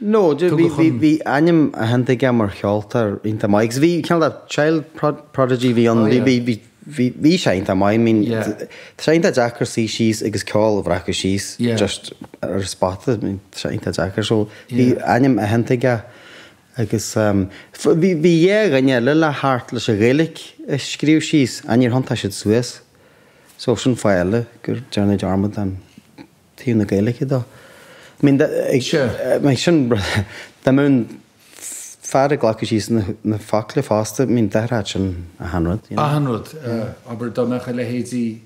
No, vi anim a hente gamar Cheoltar inta mai. Vi kan that child prodigy vi on vi shainta mai. I mean, shainta jacker see she's agus Ceol vraka she's just spotted. I mean, shainta jacker so vi anim a hente ga agus vi ganya lilla hart le gaelic skriv she's anir hanta should Suez. So shun faile gur journey armad an tí na gaelic do. I mean, my son brother, the moon far glasses she's na fakle faster. I mean, that had an 100. 100. Aber da mach le heidi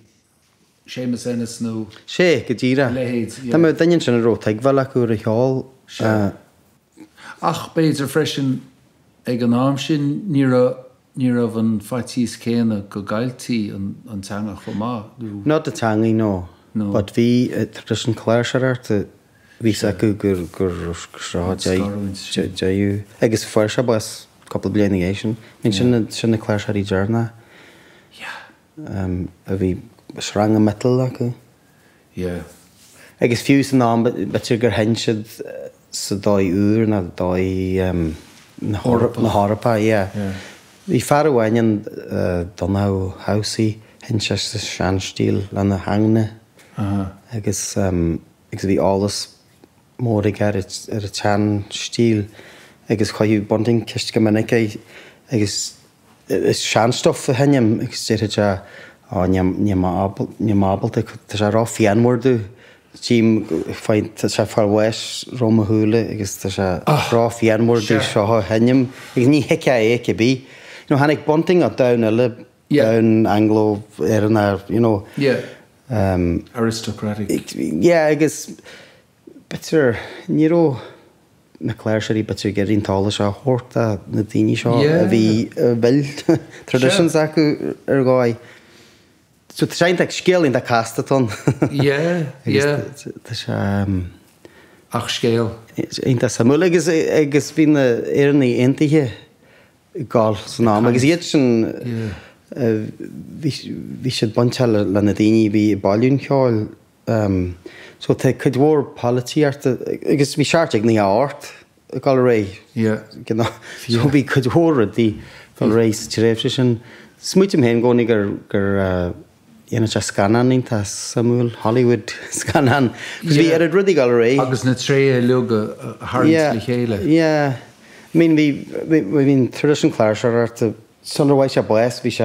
Seamus Ennis no. She gedira. Le heidi. Da mo danjen schon ro tag vala go ri hall. Ach beidir freshen ag an arm sin ní van fatis céna go gailtí an tanga chomá. Not the tangi no. But we tradition clasher to Visa gur jayu agus farsha bas couple blinigation min sinna clash hari jarna a vi shranga metal like agus fiú san ná bitir gur hensiad sa 2 úr na 2 na Harpa, yeah. Bhí fear bhhain donná housaí hense sa seanstíl le na hangna agus bhí álas mórig ar a tean stíl agus chuú bonding ceist go minic agus is seanstoff a henim agus déirid nímábalta tá sé rá fianmórú tím fáin tá sé far weis Roma húla agus tá sé rá fianmórú seo henim agus ní heice éice bí. Hannig bunting a down down Anglo aristocratic. Yeah, I guess better níró na cléirseí betir geín tála se hórta na daoine seo a bhí bhil traditions acu ar gáid. So tá séint ag scéal in de castatón. Tá sé ach scéal. Ínta samú agus bhí na éarnaí intaithe gáil san ná, agus iad sin bhí siad bunte le na daoine bhí bailún Ceoil. So tá chuid mhór palatíart agus bhí seart ag ní áirt gáil ré. So bhí chuid mhór a dtí gáil rééis tíréimhse sin. Smuoitim héin gcónaí gur dhéanana sé scanan ínta Samuel Hollywood scanan. Gus bhí ar a rudí gáil ré. Agus na tré luga haint le chéile. Yeah. I mean, bhín tradition chláir se ar sunarhaid se buas bhí se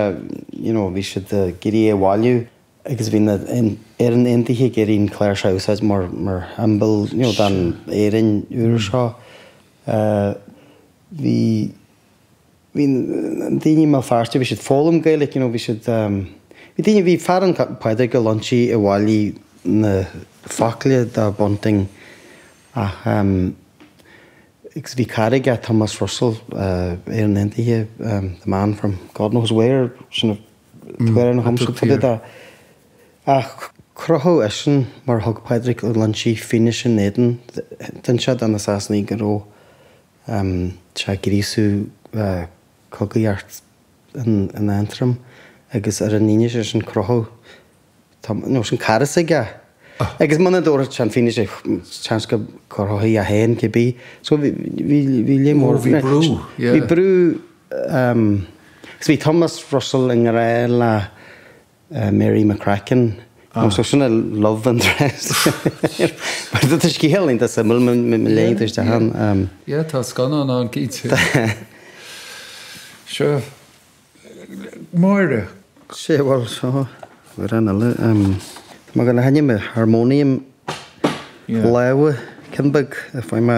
gurí bháiliú agus bhí ar an intaithe gurín chláir se úsáid mar ambal dan éireann úr seo. Bhí daoine má fearste bhí siad fólam gaile bhí siad bhí daoine bhí fearan paidir go lunchaí a bháilí na faclia dá bunting ach Because we carried Thomas Russell in India, the man from God knows where, where in Homestead for that. Croho Eschen, mar hog Patrick Lunchy finish in Eden, then shot an assassin go Chagirisu Cogyart in Antrim, agus ar an níine sin croho, no sin carasiga. Agus manna dóra tean fine sé teans go chothaí a héin go bí. So bhí lémór bhí brú. Bhí brú gus bhí Thomas Russell in ré le Mary McCracken. So sinna love interest. But dat is geheel in dat symbol met leent is te gaan. Ja, dat is gan aan kiet. Sure. Moire. Sé wel so. We ran alle maar gaan hanje met harmonium. Lauwe Kinbug if I'm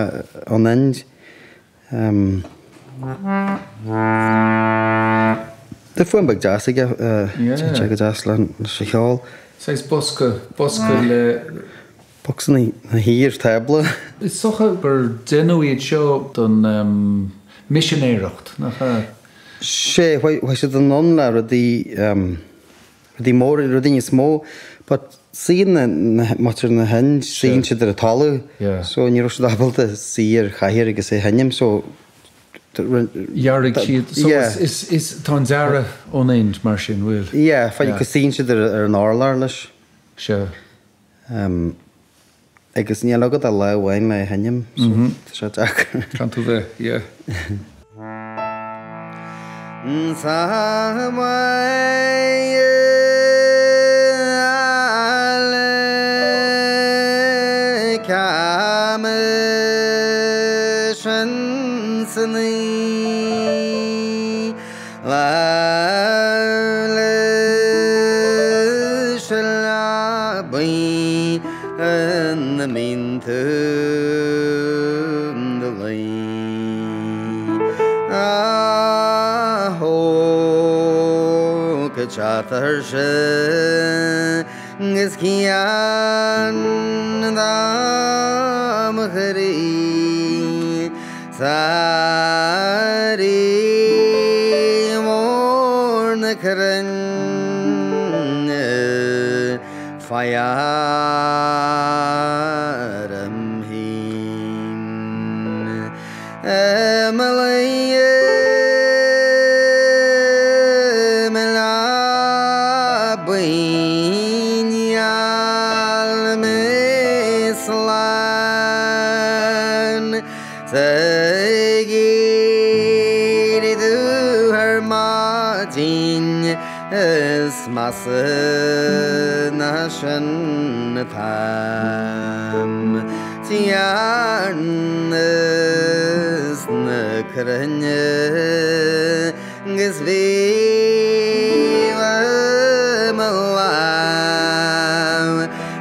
on end. De Fuenbug jazz ik check jazz lan Cheoil. Sais boske le Boxen hier table. Is socha gur denúiad seo don missionéireacht nach sé why should the non la the more reading is more but seeing much in the hand seeing should the talu so in your able to see your hair agus say him so Yarig so is Tanzara onaint mar sin will fa you could see should an orlarlish sure agus ní agad a le bhhain le henim so Jack can tú bheith Chatter is Cuan da Bhri Sari morn kran fayaram hin Malay slan Segiri du her majin Es masnashen tam Tiarnes nekrenye Gizviva malam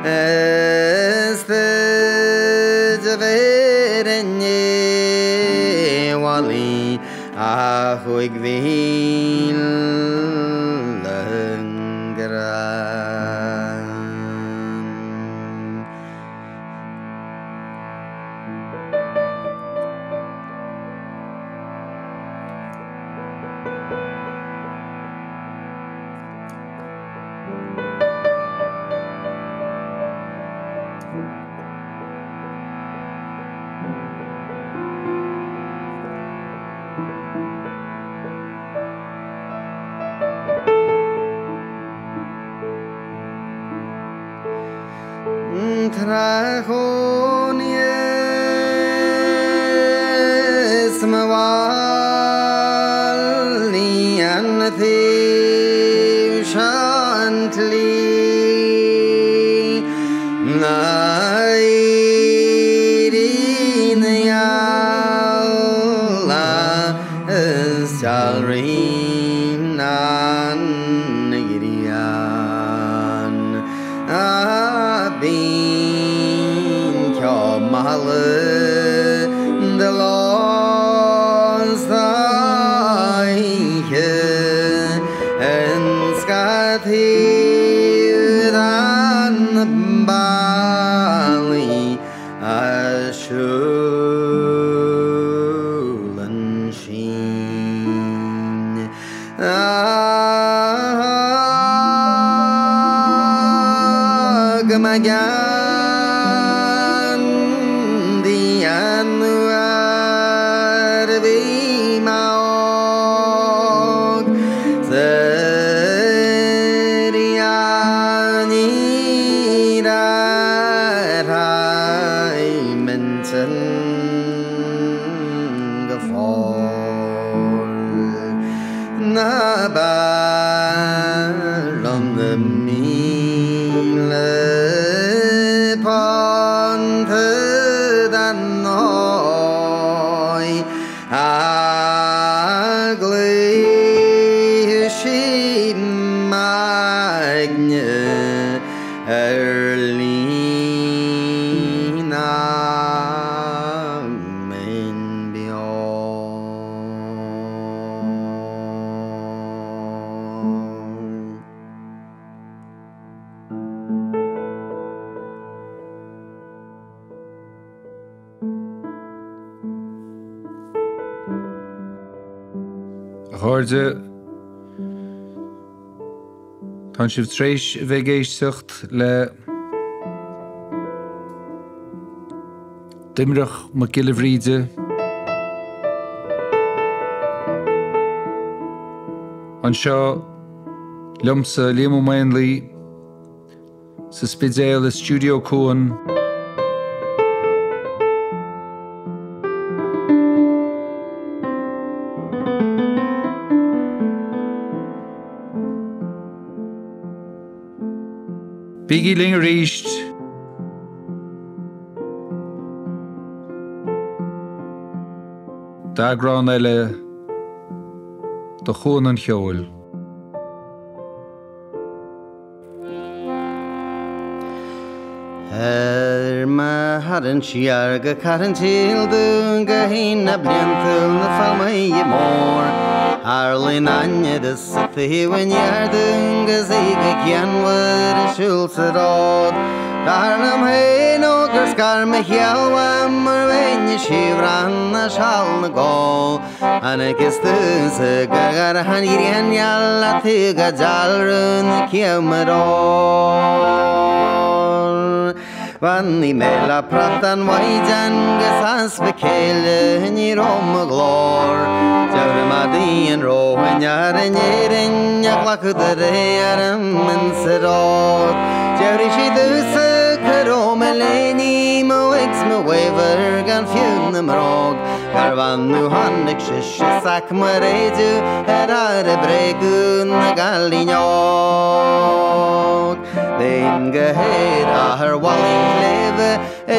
Este javerenye wali Ahu igvil Trachonies mawali anathiv shantli nairin yalla salrin nan nigrian abin kyomalı the lost and skathiran bali ashulan shin Gamagan dian arbi maog seriani rai menten gafol nabalom the mile Agli she magne erlina men Háirde tá sibh tréis bheith géisteacht le Doimnic Mac Giolla Bhríde anseo liomsa Liam Uí Mhaonlái sa speisialta Studio Cuan Biggie Ling Reached Eagrán eile do Cuan an Cheoil. Ma haran siarga caran tildu gahina bliantul na falmai mor Arlin anya de sathi when yardung gaziga kianwar shulsarod Darnam hey no garskar me hialwam when shivran na shal na go Anakistus gagar hanirian yalla tiga jalrun kiamarol Vanni mela pratan waijan gesas bekele ni rom glor Javre madien ro when yaren yeren yaklak dere yaram menserot Javre shi dus karo meleni gan fiún na mróg gar bhanú hannig sac mar éidir ar a bregún na galíneog. Déim go héad ahar walling léve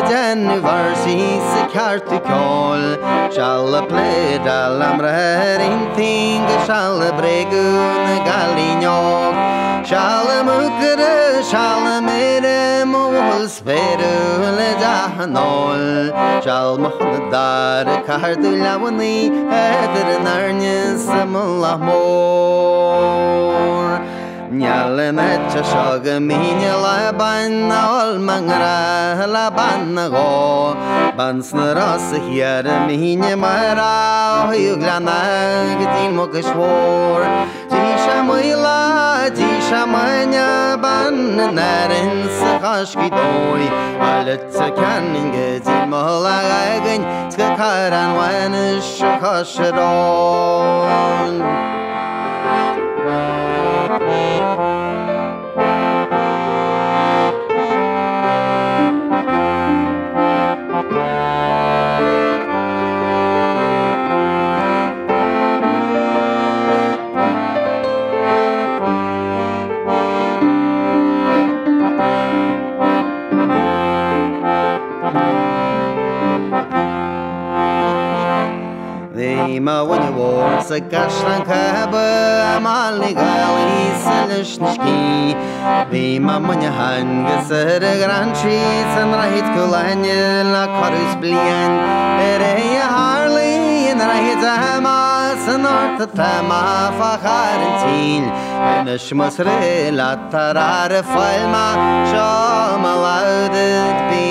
denú bharsí sa ceartú Ceol Seall a pléad am rathir inting seall a bregún na galíneog. Seall a múcara seall a méire móhol spéireú le dahanol Seall mo chuna dar a cartú lehaní idir an airne sa mulla mór. Nyalan etcha shaga minya la ban ol mangra la ban go bans na ras hier minya mara yuglana gdin mo kshwor ti shamanya ban narin sa khashki toy alet kan gdin mo la gan skakaran wan shkhashron. Ma when you war sa gashlan kaba amal gali selishki be ma when you hang ser gran cheese and right kulanya la karus blian ere harley and right ama sanort tama fakharentin and shmasre la tarar falma shamalad be